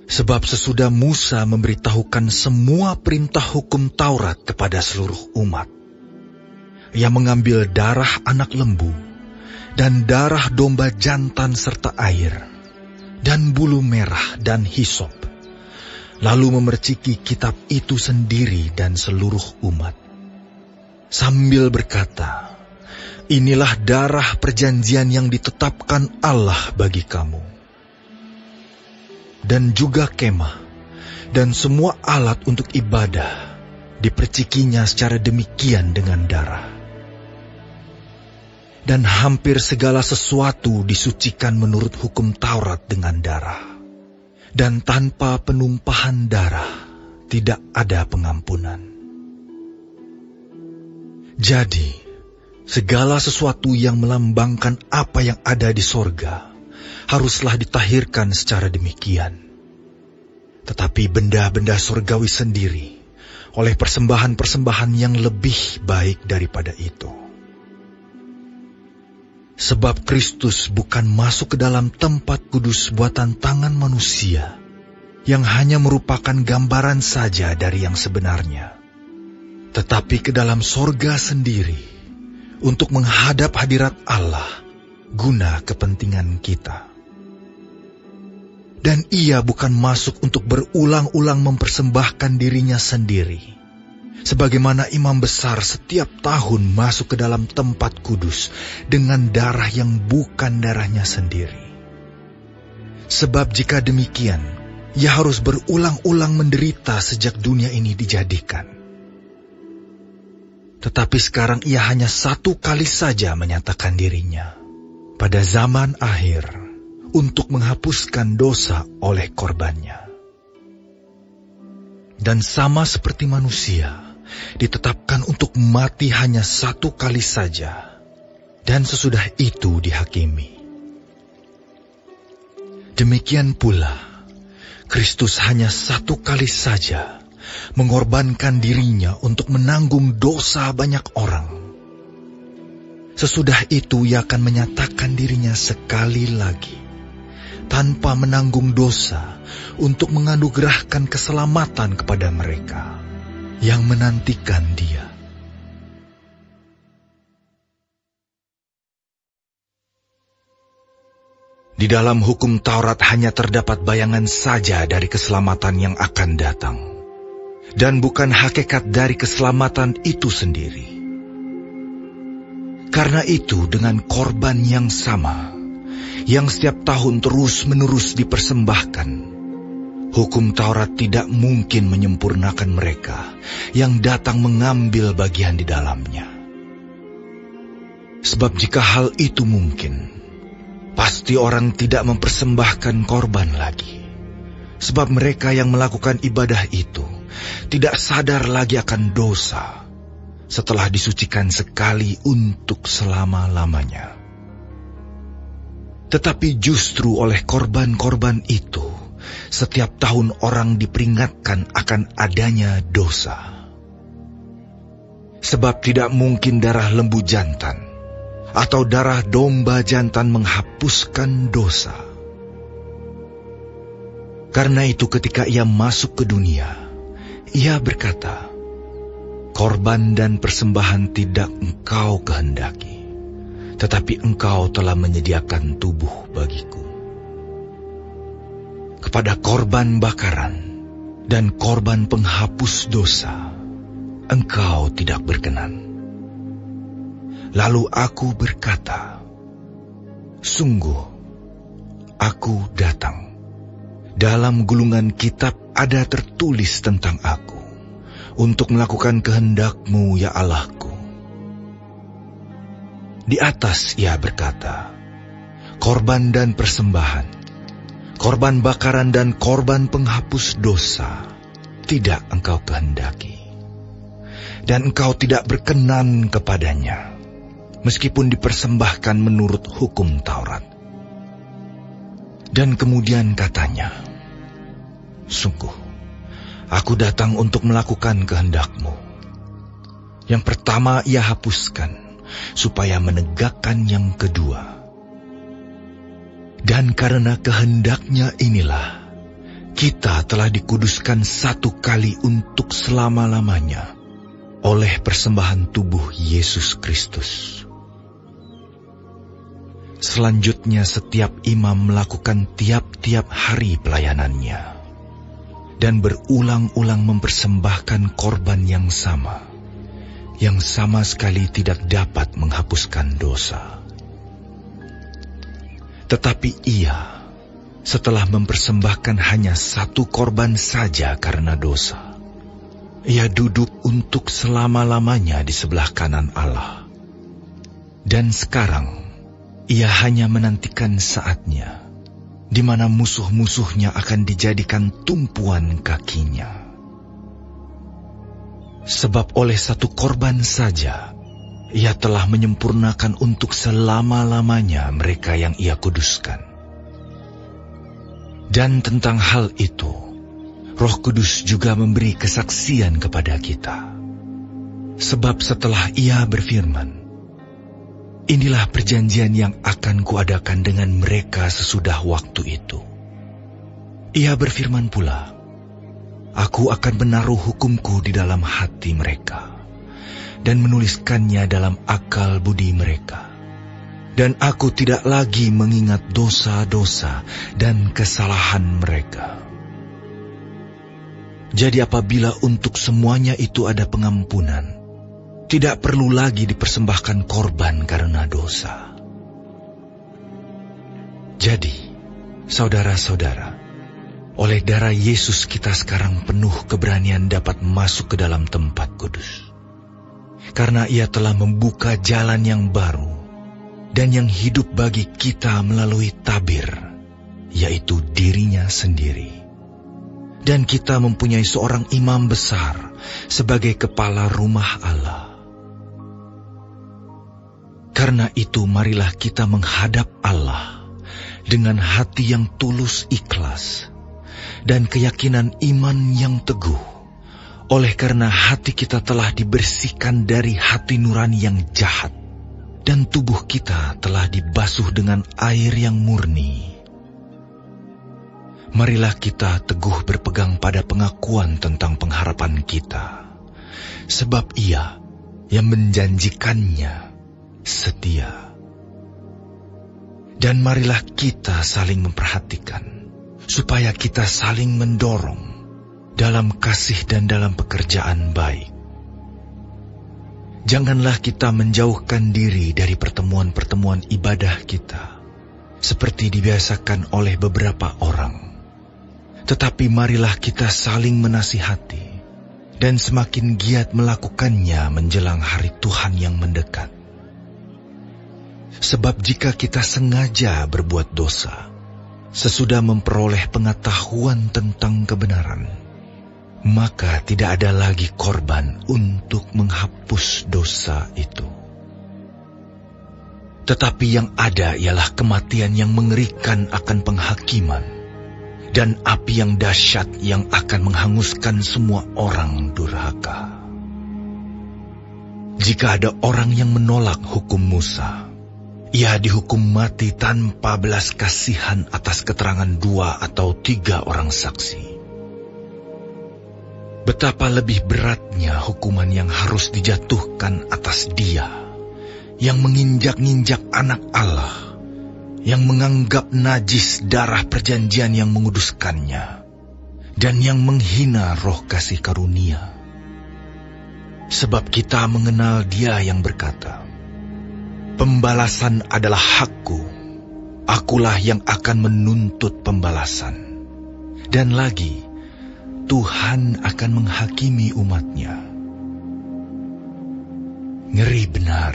Sebab sesudah Musa memberitahukan semua perintah hukum Taurat kepada seluruh umat, ia mengambil darah anak lembu, dan darah domba jantan serta air, dan bulu merah dan hisop, lalu memerciki kitab itu sendiri dan seluruh umat, sambil berkata, "Inilah darah perjanjian yang ditetapkan Allah bagi kamu." Dan juga kemah, dan semua alat untuk ibadah, dipercikinya secara demikian dengan darah. Dan hampir segala sesuatu disucikan menurut hukum Taurat dengan darah. Dan tanpa penumpahan darah, tidak ada pengampunan. Jadi, segala sesuatu yang melambangkan apa yang ada di sorga, haruslah ditahirkan secara demikian. Tetapi benda-benda surgawi sendiri, oleh persembahan-persembahan yang lebih baik daripada itu. Sebab Kristus bukan masuk ke dalam tempat kudus buatan tangan manusia, yang hanya merupakan gambaran saja dari yang sebenarnya, tetapi ke dalam sorga sendiri, untuk menghadap hadirat Allah, guna kepentingan kita. Dan ia bukan masuk untuk berulang-ulang mempersembahkan dirinya sendiri, sebagaimana imam besar setiap tahun masuk ke dalam tempat kudus dengan darah yang bukan darahnya sendiri. Sebab jika demikian, ia harus berulang-ulang menderita sejak dunia ini dijadikan. Tetapi sekarang ia hanya satu kali saja menyatakan dirinya, pada zaman akhir, untuk menghapuskan dosa oleh korbannya. Dan sama seperti manusia, ditetapkan untuk mati hanya satu kali saja, dan sesudah itu dihakimi. Demikian pula, Kristus hanya satu kali saja mengorbankan dirinya untuk menanggung dosa banyak orang. Sesudah itu ia akan menyatakan dirinya sekali lagi, tanpa menanggung dosa, untuk menganugerahkan keselamatan kepada mereka yang menantikan Dia. Di dalam hukum Taurat hanya terdapat bayangan saja dari keselamatan yang akan datang, dan bukan hakikat dari keselamatan itu sendiri. Karena itu, dengan korban yang sama, yang setiap tahun terus-menerus dipersembahkan, hukum Taurat tidak mungkin menyempurnakan mereka yang datang mengambil bagian di dalamnya. Sebab jika hal itu mungkin, pasti orang tidak mempersembahkan korban lagi. Sebab mereka yang melakukan ibadah itu tidak sadar lagi akan dosa setelah disucikan sekali untuk selama-lamanya. Tetapi justru oleh korban-korban itu, setiap tahun orang diperingatkan akan adanya dosa. Sebab tidak mungkin darah lembu jantan atau darah domba jantan menghapuskan dosa. Karena itu ketika ia masuk ke dunia, ia berkata, "Korban dan persembahan tidak engkau kehendaki, tetapi engkau telah menyediakan tubuh bagiku. Kepada korban bakaran dan korban penghapus dosa, engkau tidak berkenan." Lalu aku berkata, "Sungguh, aku datang. Dalam gulungan kitab ada tertulis tentang aku, untuk melakukan kehendak-Mu, ya Allahku." Di atas ia berkata, "Korban dan persembahan, korban bakaran dan korban penghapus dosa, tidak engkau kehendaki. Dan engkau tidak berkenan kepadanya, meskipun dipersembahkan menurut hukum Taurat." Dan kemudian katanya, "Sungguh, Aku datang untuk melakukan kehendak-Mu. Yang pertama Ia hapuskan, supaya menegakkan yang kedua. Dan karena kehendak-Nya inilah, kita telah dikuduskan satu kali untuk selama-lamanya oleh persembahan tubuh Yesus Kristus. Selanjutnya setiap imam melakukan tiap-tiap hari pelayanannya dan berulang-ulang mempersembahkan korban yang sama sekali tidak dapat menghapuskan dosa. Tetapi Ia, setelah mempersembahkan hanya satu korban saja karena dosa, Ia duduk untuk selama-lamanya di sebelah kanan Allah. Dan sekarang, Ia hanya menantikan saatnya, di mana musuh-musuhnya akan dijadikan tumpuan kakinya. Sebab oleh satu korban saja, Ia telah menyempurnakan untuk selama-lamanya mereka yang Ia kuduskan. Dan tentang hal itu, Roh Kudus juga memberi kesaksian kepada kita. Sebab setelah Ia berfirman, "Inilah perjanjian yang akan kuadakan dengan mereka sesudah waktu itu." Ia berfirman pula, "Aku akan menaruh hukumku di dalam hati mereka, dan menuliskannya dalam akal budi mereka. Dan aku tidak lagi mengingat dosa-dosa dan kesalahan mereka." Jadi apabila untuk semuanya itu ada pengampunan, tidak perlu lagi dipersembahkan korban karena dosa. Jadi, saudara-saudara, oleh darah Yesus kita sekarang penuh keberanian dapat masuk ke dalam tempat kudus. Karena Ia telah membuka jalan yang baru dan yang hidup bagi kita melalui tabir, yaitu dirinya sendiri. Dan kita mempunyai seorang imam besar sebagai kepala rumah Allah. Karena itu marilah kita menghadap Allah dengan hati yang tulus ikhlas dan keyakinan iman yang teguh, oleh karena hati kita telah dibersihkan dari hati nurani yang jahat dan tubuh kita telah dibasuh dengan air yang murni. Marilah kita teguh berpegang pada pengakuan tentang pengharapan kita, sebab Ia yang menjanjikannya setia. Dan marilah kita saling memperhatikan, supaya kita saling mendorong dalam kasih dan dalam pekerjaan baik. Janganlah kita menjauhkan diri dari pertemuan-pertemuan ibadah kita, seperti dibiasakan oleh beberapa orang. Tetapi marilah kita saling menasihati, dan semakin giat melakukannya menjelang hari Tuhan yang mendekat. Sebab jika kita sengaja berbuat dosa, sesudah memperoleh pengetahuan tentang kebenaran, maka tidak ada lagi korban untuk menghapus dosa itu. Tetapi yang ada ialah kematian yang mengerikan akan penghakiman, dan api yang dahsyat yang akan menghanguskan semua orang durhaka. Jika ada orang yang menolak hukum Musa, ia dihukum mati tanpa belas kasihan atas keterangan 2 atau 3 orang saksi. Betapa lebih beratnya hukuman yang harus dijatuhkan atas dia yang menginjak-injak anak Allah, yang menganggap najis darah perjanjian yang menguduskannya, dan yang menghina roh kasih karunia. Sebab kita mengenal Dia yang berkata, "Pembalasan adalah hakku, akulah yang akan menuntut pembalasan." Dan lagi, Tuhan akan menghakimi umat-Nya. Ngeri benar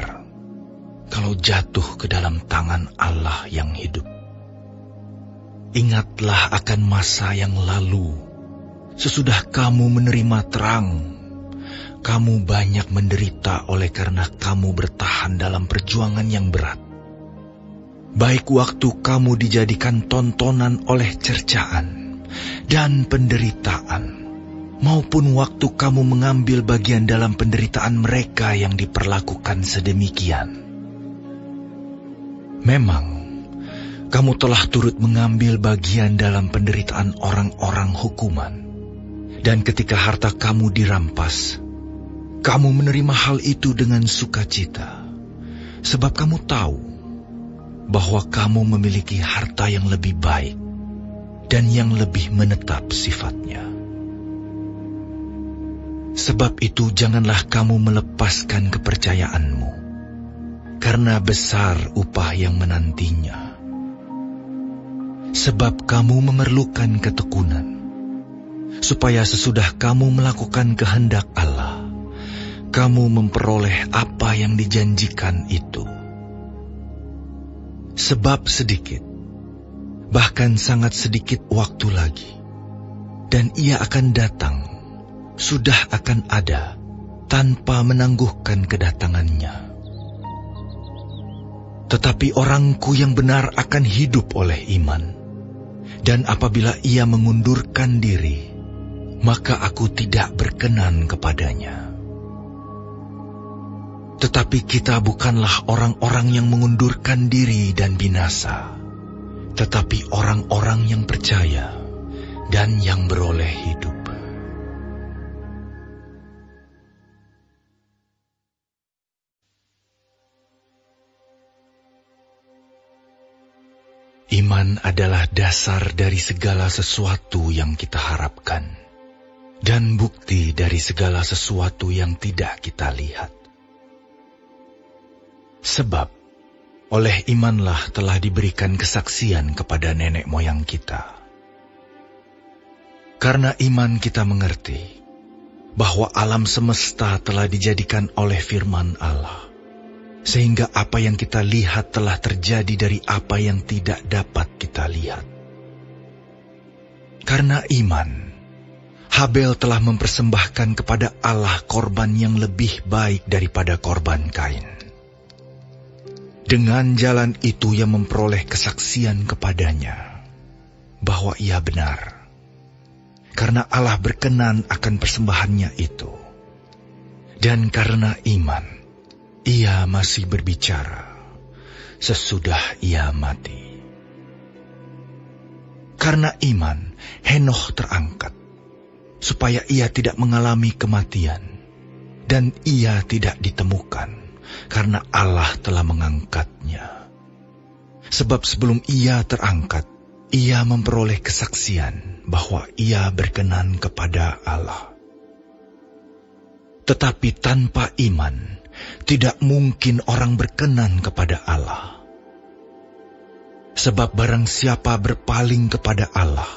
kalau jatuh ke dalam tangan Allah yang hidup. Ingatlah akan masa yang lalu. Sesudah kamu menerima terang, kamu banyak menderita oleh karena kamu bertahan dalam perjuangan yang berat. Baik waktu kamu dijadikan tontonan oleh cercaan dan penderitaan, maupun waktu kamu mengambil bagian dalam penderitaan mereka yang diperlakukan sedemikian. Memang, kamu telah turut mengambil bagian dalam penderitaan orang-orang hukuman. Dan ketika harta kamu dirampas, kamu menerima hal itu dengan sukacita, sebab kamu tahu bahwa kamu memiliki harta yang lebih baik dan yang lebih menetap sifatnya. Sebab itu janganlah kamu melepaskan kepercayaanmu, karena besar upah yang menantinya. Sebab kamu memerlukan ketekunan, supaya sesudah kamu melakukan kehendak Allah, kamu memperoleh apa yang dijanjikan itu. Sebab sedikit, bahkan sangat sedikit waktu lagi, dan Ia akan datang, sudah akan ada, tanpa menangguhkan kedatangannya. Tetapi orangku yang benar akan hidup oleh iman, dan apabila ia mengundurkan diri, maka aku tidak berkenan kepadanya. Tetapi kita bukanlah orang-orang yang mengundurkan diri dan binasa, tetapi orang-orang yang percaya dan yang beroleh hidup. Iman adalah dasar dari segala sesuatu yang kita harapkan, dan bukti dari segala sesuatu yang tidak kita lihat. Sebab, oleh imanlah telah diberikan kesaksian kepada nenek moyang kita. Karena iman kita mengerti bahwa alam semesta telah dijadikan oleh firman Allah, sehingga apa yang kita lihat telah terjadi dari apa yang tidak dapat kita lihat. Karena iman, Habel telah mempersembahkan kepada Allah korban yang lebih baik daripada korban Kain. Dengan jalan itu ia memperoleh kesaksian kepadanya bahwa ia benar, karena Allah berkenan akan persembahannya itu. Dan karena iman, ia masih berbicara sesudah ia mati. Karena iman, Henokh terangkat, supaya ia tidak mengalami kematian, dan ia tidak ditemukan, karena Allah telah mengangkatnya. Sebab sebelum ia terangkat, ia memperoleh kesaksian bahwa ia berkenan kepada Allah. Tetapi tanpa iman, tidak mungkin orang berkenan kepada Allah. Sebab barang siapa berpaling kepada Allah,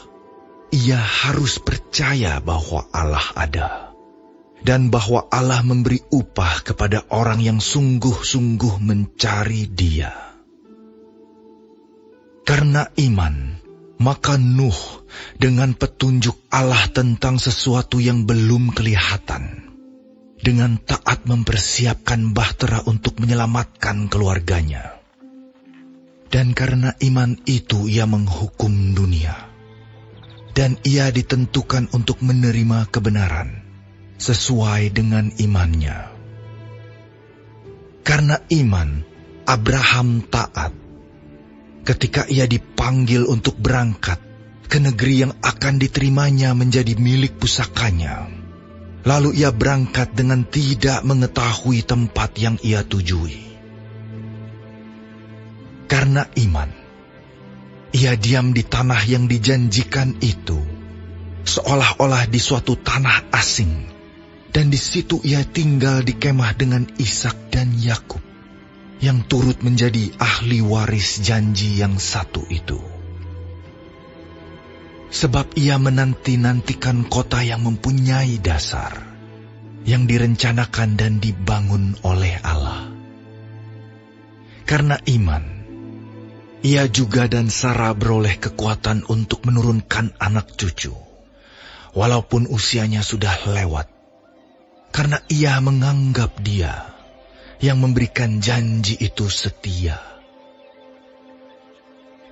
ia harus percaya bahwa Allah ada, dan bahwa Allah memberi upah kepada orang yang sungguh-sungguh mencari Dia. Karena iman, maka Nuh dengan petunjuk Allah tentang sesuatu yang belum kelihatan, dengan taat mempersiapkan bahtera untuk menyelamatkan keluarganya. Dan karena iman itu ia menghukum dunia, dan ia ditentukan untuk menerima kebenaran sesuai dengan imannya. Karena iman, Abraham taat ketika ia dipanggil untuk berangkat ke negeri yang akan diterimanya menjadi milik pusakanya. Lalu ia berangkat dengan tidak mengetahui tempat yang ia tujui. Karena iman, ia diam di tanah yang dijanjikan itu, seolah-olah di suatu tanah asing, dan di situ ia tinggal di kemah dengan Ishak dan Yakub, yang turut menjadi ahli waris janji yang satu itu. Sebab ia menanti-nantikan kota yang mempunyai dasar, yang direncanakan dan dibangun oleh Allah. Karena iman, ia juga dan Sarah beroleh kekuatan untuk menurunkan anak cucu, walaupun usianya sudah lewat, karena ia menganggap Dia yang memberikan janji itu setia.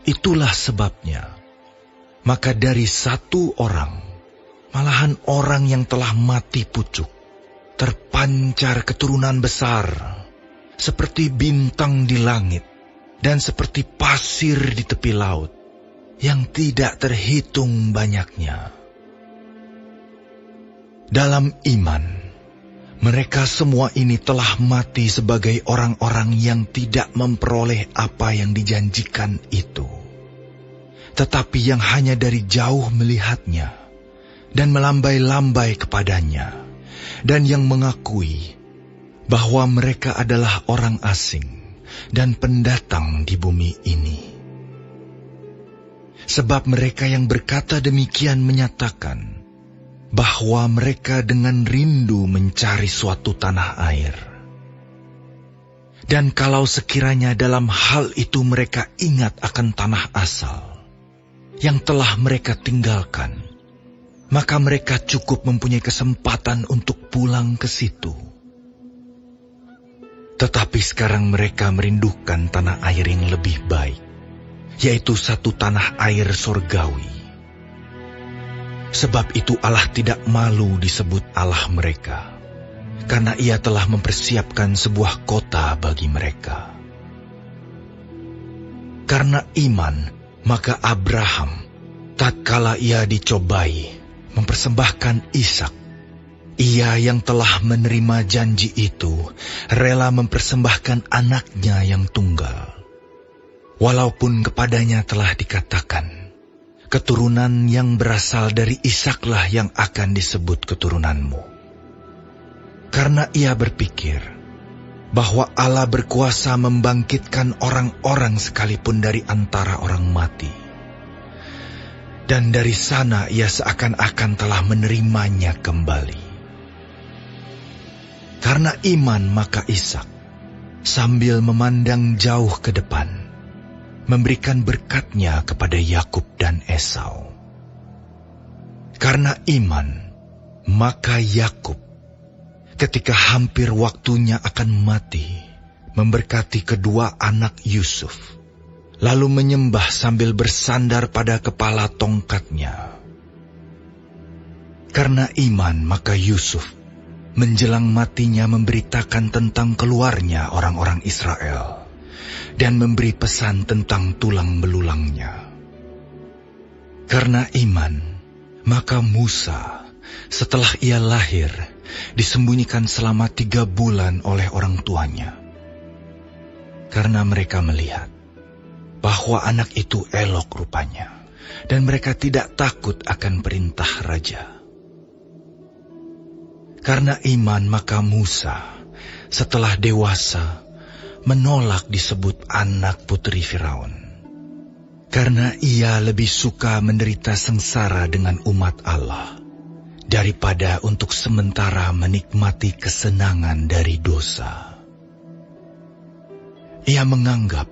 Itulah sebabnya, maka dari satu orang, Malahan orang yang telah mati pucuk, terpancar keturunan besar, seperti bintang di langit, dan seperti pasir di tepi laut, yang tidak terhitung banyaknya. Dalam iman, mereka semua ini telah mati sebagai orang-orang yang tidak memperoleh apa yang dijanjikan itu, tetapi yang hanya dari jauh melihatnya dan melambai-lambai kepadanya, dan yang mengakui bahwa mereka adalah orang asing dan pendatang di bumi ini. Sebab mereka yang berkata demikian menyatakan bahwa mereka dengan rindu mencari suatu tanah air. Dan kalau sekiranya dalam hal itu mereka ingat akan tanah asal yang telah mereka tinggalkan, maka mereka cukup mempunyai kesempatan untuk pulang ke situ. Tetapi sekarang mereka merindukan tanah air yang lebih baik, yaitu satu tanah air surgawi. Sebab itu Allah tidak malu disebut Allah mereka, karena Ia telah mempersiapkan sebuah kota bagi mereka. Karena iman, maka Abraham, tatkala ia dicobai, mempersembahkan Ishak. Ia yang telah menerima janji itu, rela mempersembahkan anaknya yang tunggal. Walaupun kepadanya telah dikatakan, keturunan yang berasal dari Ishaklah yang akan disebut keturunanmu. Karena ia berpikir bahwa Allah berkuasa membangkitkan orang-orang sekalipun dari antara orang mati. Dan dari sana ia seakan-akan telah menerimanya kembali. Karena iman maka Ishak, sambil memandang jauh ke depan, memberikan berkatnya kepada Yakub dan Esau. Karena iman, maka Yakub, ketika hampir waktunya akan mati, memberkati kedua anak Yusuf, lalu menyembah sambil bersandar pada kepala tongkatnya. Karena iman, maka Yusuf, menjelang matinya memberitakan tentang keluarnya orang-orang Israel, dan memberi pesan tentang tulang belulangnya. Karena iman, maka Musa, setelah ia lahir, disembunyikan selama 3 bulan oleh orang tuanya. Karena mereka melihat bahwa anak itu elok rupanya, dan mereka tidak takut akan perintah raja. Karena iman, maka Musa, setelah dewasa, menolak disebut anak putri Firaun, karena ia lebih suka menderita sengsara dengan umat Allah daripada untuk sementara menikmati kesenangan dari dosa. Ia menganggap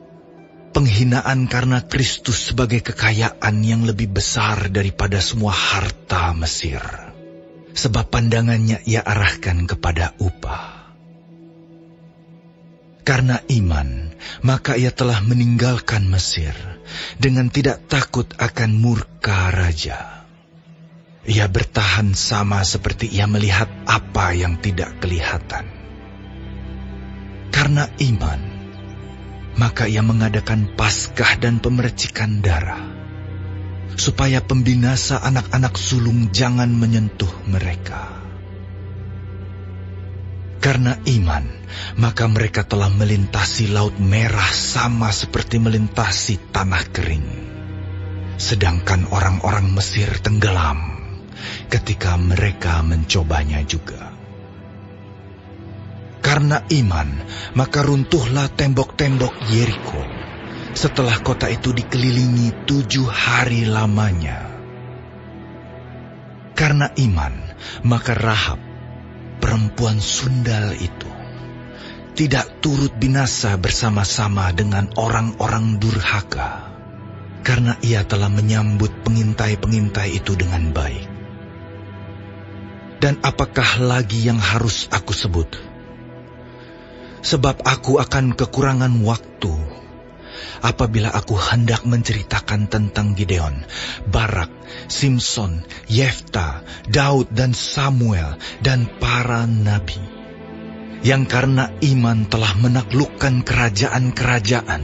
penghinaan karena Kristus sebagai kekayaan yang lebih besar daripada semua harta Mesir, sebab pandangannya ia arahkan kepada upah. Karena iman, maka ia telah meninggalkan Mesir dengan tidak takut akan murka raja. Ia bertahan sama seperti ia melihat apa yang tidak kelihatan. Karena iman, maka ia mengadakan Paskah dan pemercikan darah, supaya pembinasa anak-anak sulung jangan menyentuh mereka. Karena iman, maka mereka telah melintasi Laut Merah sama seperti melintasi tanah kering. Sedangkan orang-orang Mesir tenggelam ketika mereka mencobanya juga. Karena iman, maka runtuhlah tembok-tembok Yeriko setelah kota itu dikelilingi 7 hari lamanya. Karena iman, maka Rahab, perempuan sundal itu, tidak turut binasa bersama-sama dengan orang-orang durhaka, karena ia telah menyambut pengintai-pengintai itu dengan baik. Dan apakah lagi yang harus aku sebut? Sebab aku akan kekurangan waktu. apabila aku hendak menceritakan tentang Gideon, Barak, Simson, Yefta, Daud dan Samuel dan para nabi, yang karena iman telah menaklukkan kerajaan-kerajaan,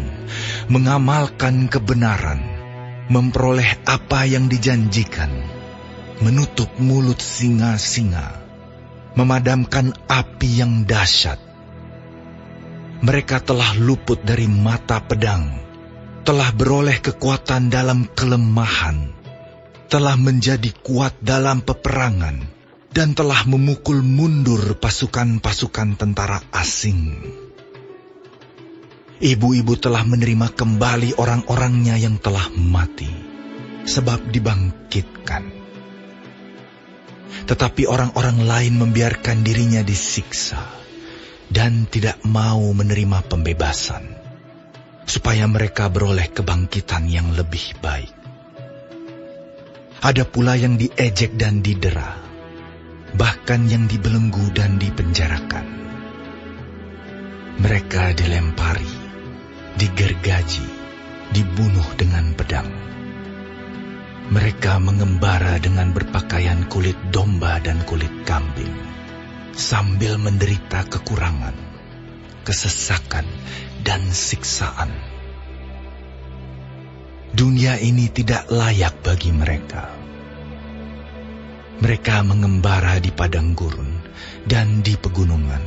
mengamalkan kebenaran, memperoleh apa yang dijanjikan, menutup mulut singa-singa, memadamkan api yang dahsyat. Mereka telah luput dari mata pedang, telah beroleh kekuatan dalam kelemahan, telah menjadi kuat dalam peperangan, dan telah memukul mundur pasukan-pasukan tentara asing. Ibu-ibu telah menerima kembali orang-orangnya yang telah mati, sebab dibangkitkan. Tetapi orang-orang lain membiarkan dirinya disiksa dan tidak mau menerima pembebasan, supaya mereka beroleh kebangkitan yang lebih baik. Ada pula yang diejek dan didera, bahkan yang dibelenggu dan dipenjarakan. Mereka dilempari, digergaji, dibunuh dengan pedang. Mereka mengembara dengan berpakaian kulit domba dan kulit kambing, sambil menderita kekurangan, kesesakan, dan siksaan. Dunia ini tidak layak bagi mereka. Mereka mengembara di padang gurun dan di pegunungan,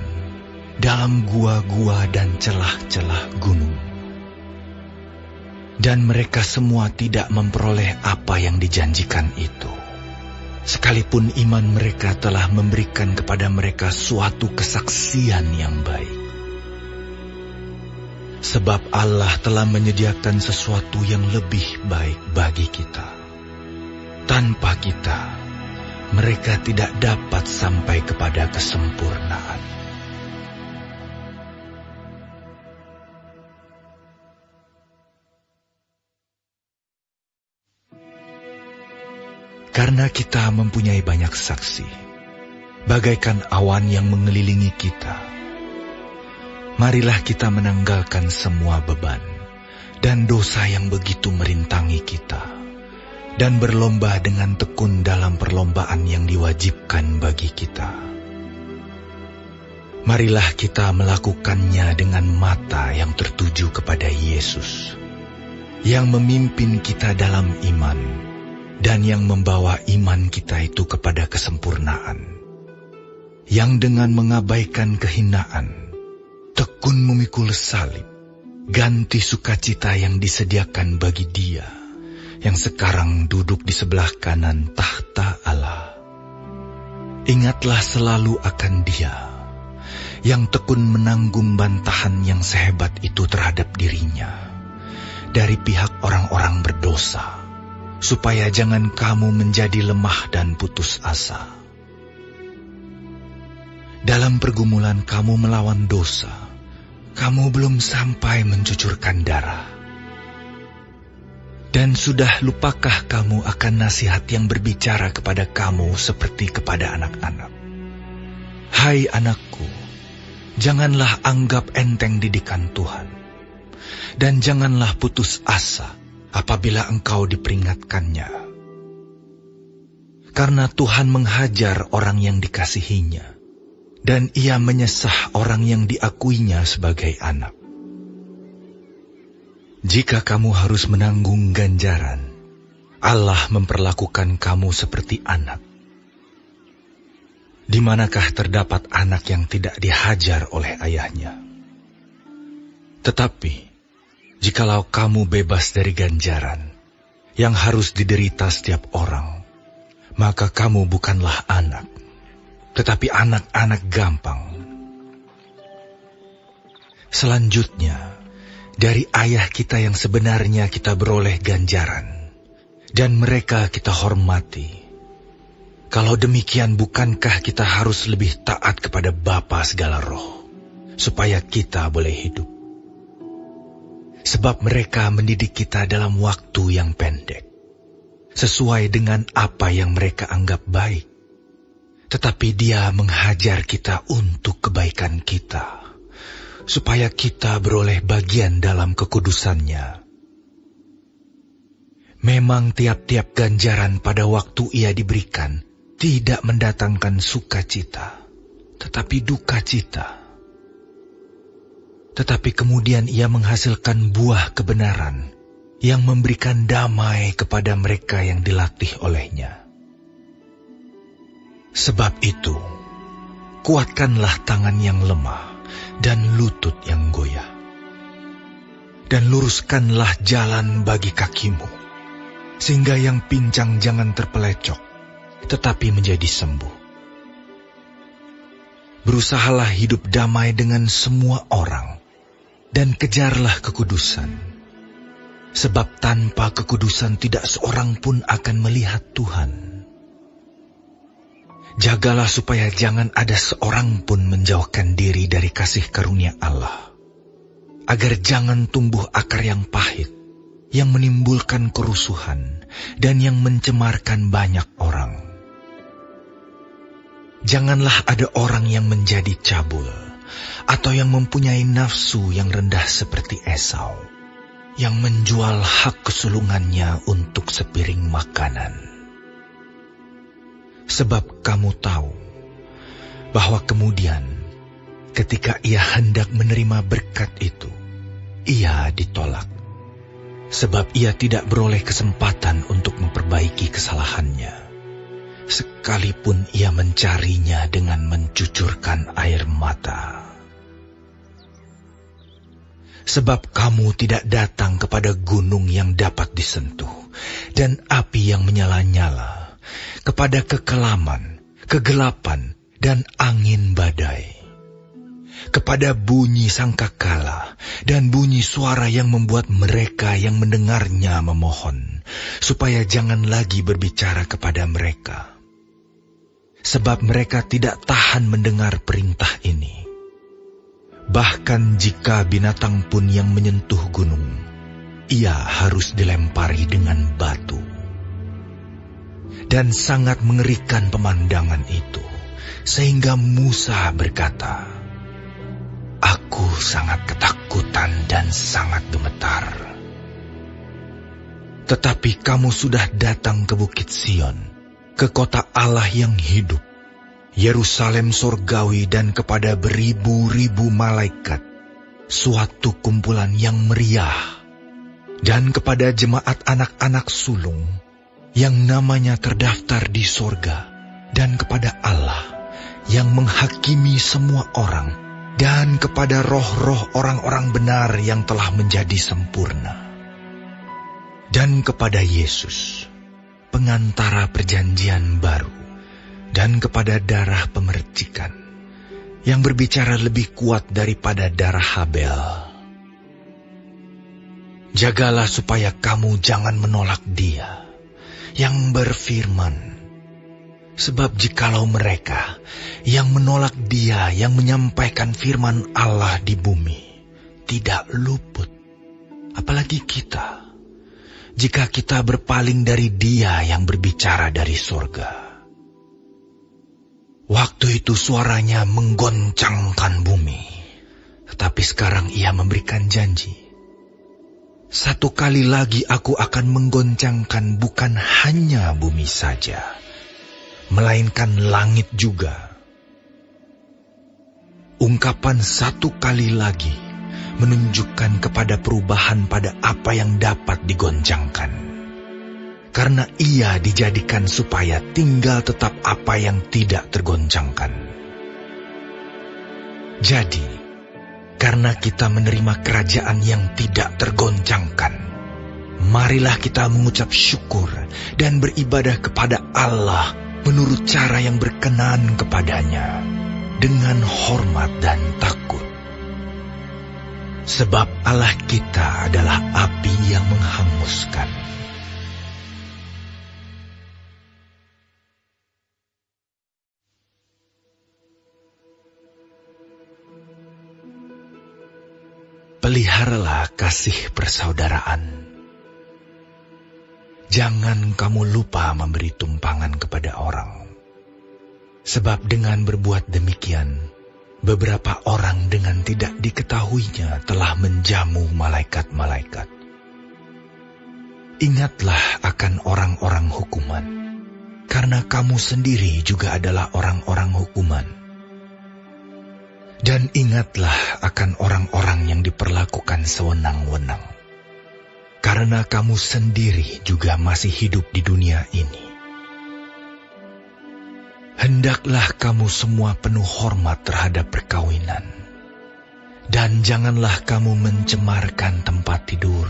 dalam gua-gua dan celah-celah gunung. Dan mereka semua tidak memperoleh apa yang dijanjikan itu, sekalipun iman mereka telah memberikan kepada mereka suatu kesaksian yang baik. Sebab Allah telah menyediakan sesuatu yang lebih baik bagi kita. Tanpa kita, mereka tidak dapat sampai kepada kesempurnaan. Karena kita mempunyai banyak saksi, bagaikan awan yang mengelilingi kita, marilah kita menanggalkan semua beban dan dosa yang begitu merintangi kita, dan berlomba dengan tekun dalam perlombaan yang diwajibkan bagi kita. Marilah kita melakukannya dengan mata yang tertuju kepada Yesus, yang memimpin kita dalam iman, dan yang membawa iman kita itu kepada kesempurnaan, yang dengan mengabaikan kehinaan, tekun memikul salib, ganti sukacita yang disediakan bagi Dia, yang sekarang duduk di sebelah kanan tahta Allah. Ingatlah selalu akan Dia, yang tekun menanggung bantahan yang sehebat itu terhadap dirinya, dari pihak orang-orang berdosa, supaya jangan kamu menjadi lemah dan putus asa. Dalam pergumulan kamu melawan dosa, kamu belum sampai mencucurkan darah. Dan sudah lupakah kamu akan nasihat yang berbicara kepada kamu seperti kepada anak-anak? Hai anakku, janganlah anggap enteng didikan Tuhan, dan janganlah putus asa apabila engkau diperingatkannya. Karena Tuhan menghajar orang yang dikasihinya, dan Ia menyesah orang yang diakuinya sebagai anak. Jika kamu harus menanggung ganjaran, Allah memperlakukan kamu seperti anak. Di manakah terdapat anak yang tidak dihajar oleh ayahnya? Tetapi jikalau kamu bebas dari ganjaran yang harus diderita setiap orang, maka kamu bukanlah anak, tetapi anak-anak gampang. Selanjutnya, dari ayah kita yang sebenarnya kita beroleh ganjaran, dan mereka kita hormati. Kalau demikian, bukankah kita harus lebih taat kepada Bapa segala roh, supaya kita boleh hidup? Sebab mereka mendidik kita dalam waktu yang pendek, sesuai dengan apa yang mereka anggap baik. Tetapi Dia menghajar kita untuk kebaikan kita, supaya kita beroleh bagian dalam kekudusannya. Memang tiap-tiap ganjaran pada waktu ia diberikan tidak mendatangkan sukacita, tetapi duka cita. Tetapi kemudian ia menghasilkan buah kebenaran yang memberikan damai kepada mereka yang dilatih olehnya. Sebab itu, kuatkanlah tangan yang lemah dan lutut yang goyah. Dan luruskanlah jalan bagi kakimu, sehingga yang pincang jangan terpelecok, tetapi menjadi sembuh. Berusahalah hidup damai dengan semua orang, dan kejarlah kekudusan. Sebab tanpa kekudusan tidak seorang pun akan melihat Tuhan. Jagalah supaya jangan ada seorang pun menjauhkan diri dari kasih karunia Allah, agar jangan tumbuh akar yang pahit, yang menimbulkan kerusuhan, dan yang mencemarkan banyak orang. Janganlah ada orang yang menjadi cabul, atau yang mempunyai nafsu yang rendah seperti Esau, yang menjual hak kesulungannya untuk sepiring makanan. Sebab kamu tahu bahwa kemudian ketika ia hendak menerima berkat itu, ia ditolak. Sebab ia tidak beroleh kesempatan untuk memperbaiki kesalahannya, sekalipun ia mencarinya dengan mencucurkan air mata. Sebab kamu tidak datang kepada gunung yang dapat disentuh, dan api yang menyala-nyala, kepada kekelaman, kegelapan, dan angin badai, kepada bunyi sangkakala dan bunyi suara yang membuat mereka yang mendengarnya memohon, supaya jangan lagi berbicara kepada mereka. Sebab mereka tidak tahan mendengar perintah ini. Bahkan jika binatang pun yang menyentuh gunung, ia harus dilempari dengan batu. Dan sangat mengerikan pemandangan itu, sehingga Musa berkata, "Aku sangat ketakutan dan sangat gemetar." Tetapi kamu sudah datang ke Bukit Sion, ke kota Allah yang hidup, Yerusalem sorgawi, dan kepada beribu-ribu malaikat, suatu kumpulan yang meriah, dan kepada jemaat anak-anak sulung, yang namanya terdaftar di sorga, dan kepada Allah yang menghakimi semua orang, dan kepada roh-roh orang-orang benar yang telah menjadi sempurna, dan kepada Yesus, pengantara perjanjian baru, dan kepada darah pemercikan, yang berbicara lebih kuat daripada darah Habel. Jagalah supaya kamu jangan menolak Dia yang berfirman, sebab jikalau mereka yang menolak Dia yang menyampaikan firman Allah di bumi tidak luput, apalagi kita, jika kita berpaling dari Dia yang berbicara dari sorga. Waktu itu suaranya menggoncangkan bumi, tetapi sekarang Ia memberikan janji. Satu kali lagi aku akan menggoncangkan bukan hanya bumi saja, melainkan langit juga. Ungkapan satu kali lagi menunjukkan kepada perubahan pada apa yang dapat digoncangkan. Karena ia dijadikan supaya tinggal tetap apa yang tidak tergoncangkan. Jadi, karena kita menerima kerajaan yang tidak tergoncangkan, marilah kita mengucap syukur dan beribadah kepada Allah menurut cara yang berkenan kepadanya, dengan hormat dan takut. Sebab Allah kita adalah api yang menghanguskan. Peliharalah kasih persaudaraan. Jangan kamu lupa memberi tumpangan kepada orang. Sebab dengan berbuat demikian, beberapa orang dengan tidak diketahuinya telah menjamu malaikat-malaikat. Ingatlah akan orang-orang hukuman, karena kamu sendiri juga adalah orang-orang hukuman. Dan ingatlah akan orang-orang yang diperlakukan sewenang-wenang, karena kamu sendiri juga masih hidup di dunia ini. Hendaklah kamu semua penuh hormat terhadap perkawinan, dan janganlah kamu mencemarkan tempat tidur,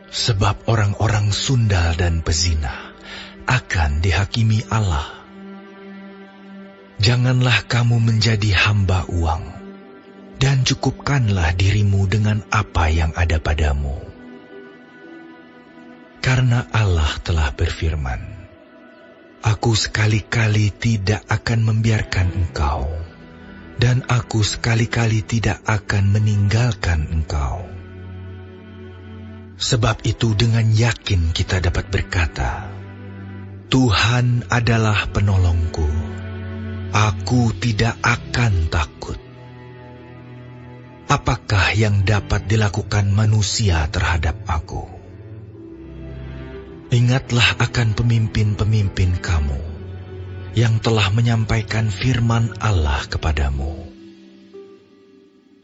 sebab orang-orang sundal dan pezina akan dihakimi Allah. Janganlah kamu menjadi hamba uang, dan cukupkanlah dirimu dengan apa yang ada padamu. Karena Allah telah berfirman, Aku sekali-kali tidak akan membiarkan engkau, dan aku sekali-kali tidak akan meninggalkan engkau. Sebab itu dengan yakin kita dapat berkata, Tuhan adalah penolongku, aku tidak akan takut. Apakah yang dapat dilakukan manusia terhadap aku? Ingatlah akan pemimpin-pemimpin kamu yang telah menyampaikan firman Allah kepadamu.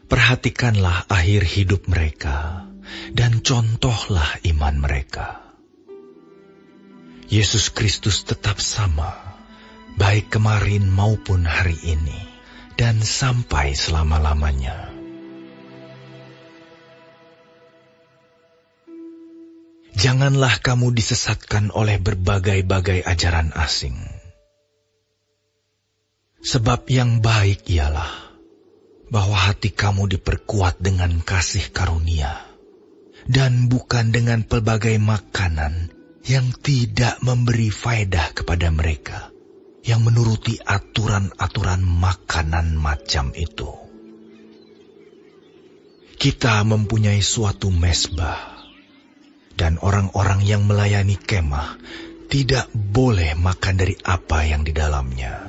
Perhatikanlah akhir hidup mereka dan contohlah iman mereka. Yesus Kristus tetap sama, baik kemarin maupun hari ini, dan sampai selama-lamanya. Janganlah kamu disesatkan oleh berbagai-bagai ajaran asing. Sebab yang baik ialah bahwa hati kamu diperkuat dengan kasih karunia, dan bukan dengan pelbagai makanan yang tidak memberi faedah kepada mereka yang menuruti aturan-aturan makanan macam itu. Kita mempunyai suatu mezbah, dan orang-orang yang melayani kemah tidak boleh makan dari apa yang di dalamnya.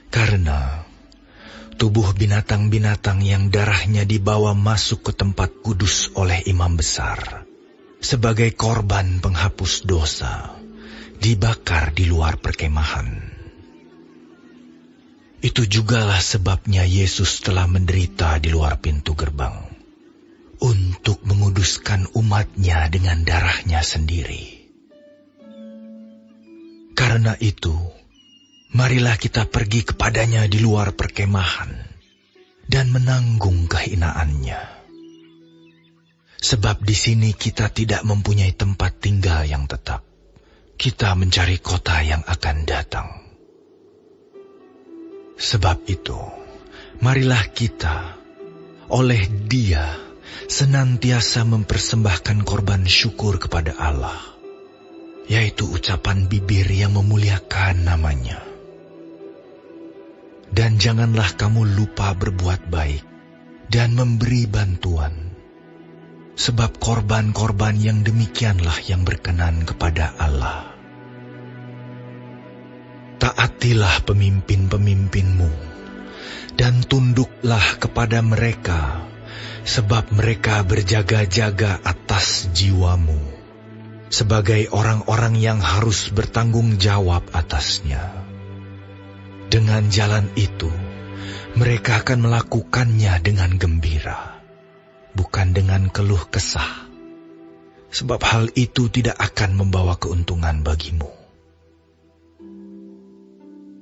Karena tubuh binatang-binatang yang darahnya dibawa masuk ke tempat kudus oleh imam besar sebagai korban penghapus dosa, dibakar di luar perkemahan. Itu jugalah sebabnya Yesus telah menderita di luar pintu gerbang, untuk menguduskan umatnya dengan darahnya sendiri. Karena itu, marilah kita pergi kepadanya di luar perkemahan dan menanggung kehinaannya. Sebab di sini kita tidak mempunyai tempat tinggal yang tetap. Kita mencari kota yang akan datang. Sebab itu, marilah kita oleh Dia senantiasa mempersembahkan korban syukur kepada Allah, yaitu ucapan bibir yang memuliakan namanya. Dan janganlah kamu lupa berbuat baik dan memberi bantuan, sebab korban-korban yang demikianlah yang berkenan kepada Allah. Taatilah pemimpin-pemimpinmu, dan tunduklah kepada mereka, sebab mereka berjaga-jaga atas jiwamu, sebagai orang-orang yang harus bertanggung jawab atasnya. Dengan jalan itu, mereka akan melakukannya dengan gembira, bukan dengan keluh kesah, sebab hal itu tidak akan membawa keuntungan bagimu.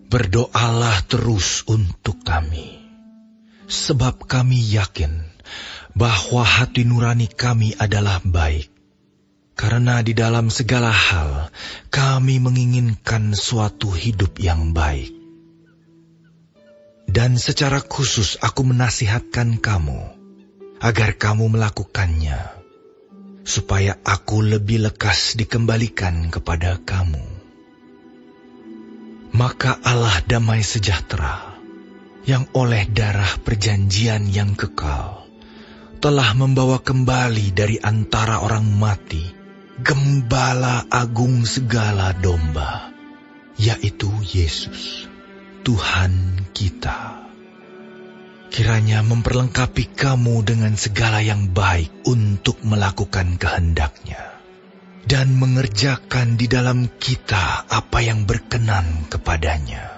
Berdoalah terus untuk kami, sebab kami yakin bahwa hati nurani kami adalah baik, karena di dalam segala hal kami menginginkan suatu hidup yang baik. Dan secara khusus aku menasihatkan kamu, agar kamu melakukannya, supaya aku lebih lekas dikembalikan kepada kamu. Maka Allah damai sejahtera, yang oleh darah perjanjian yang kekal, telah membawa kembali dari antara orang mati Gembala agung segala domba, yaitu Yesus, Tuhan kita. Kiranya memperlengkapi kamu dengan segala yang baik untuk melakukan kehendak-Nya dan mengerjakan di dalam kita apa yang berkenan kepadanya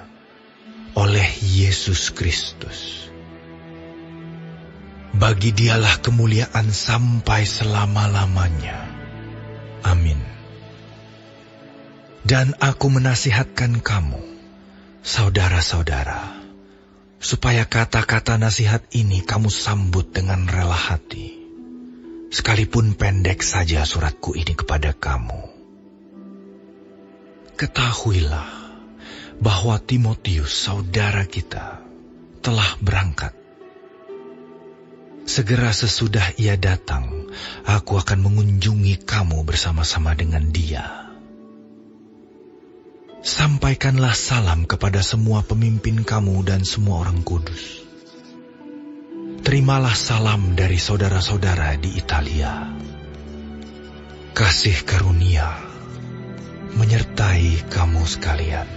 oleh Yesus Kristus. Bagi Dialah kemuliaan sampai selama-lamanya. Amin. Dan aku menasihatkan kamu, saudara-saudara, supaya kata-kata nasihat ini kamu sambut dengan rela hati. Sekalipun pendek saja suratku ini kepada kamu. Ketahuilah bahwa Timotius, saudara kita, telah berangkat. Segera sesudah ia datang, aku akan mengunjungi kamu bersama-sama dengan dia. Sampaikanlah salam kepada semua pemimpin kamu dan semua orang kudus. Terimalah salam dari saudara-saudara di Italia. Kasih karunia menyertai kamu sekalian.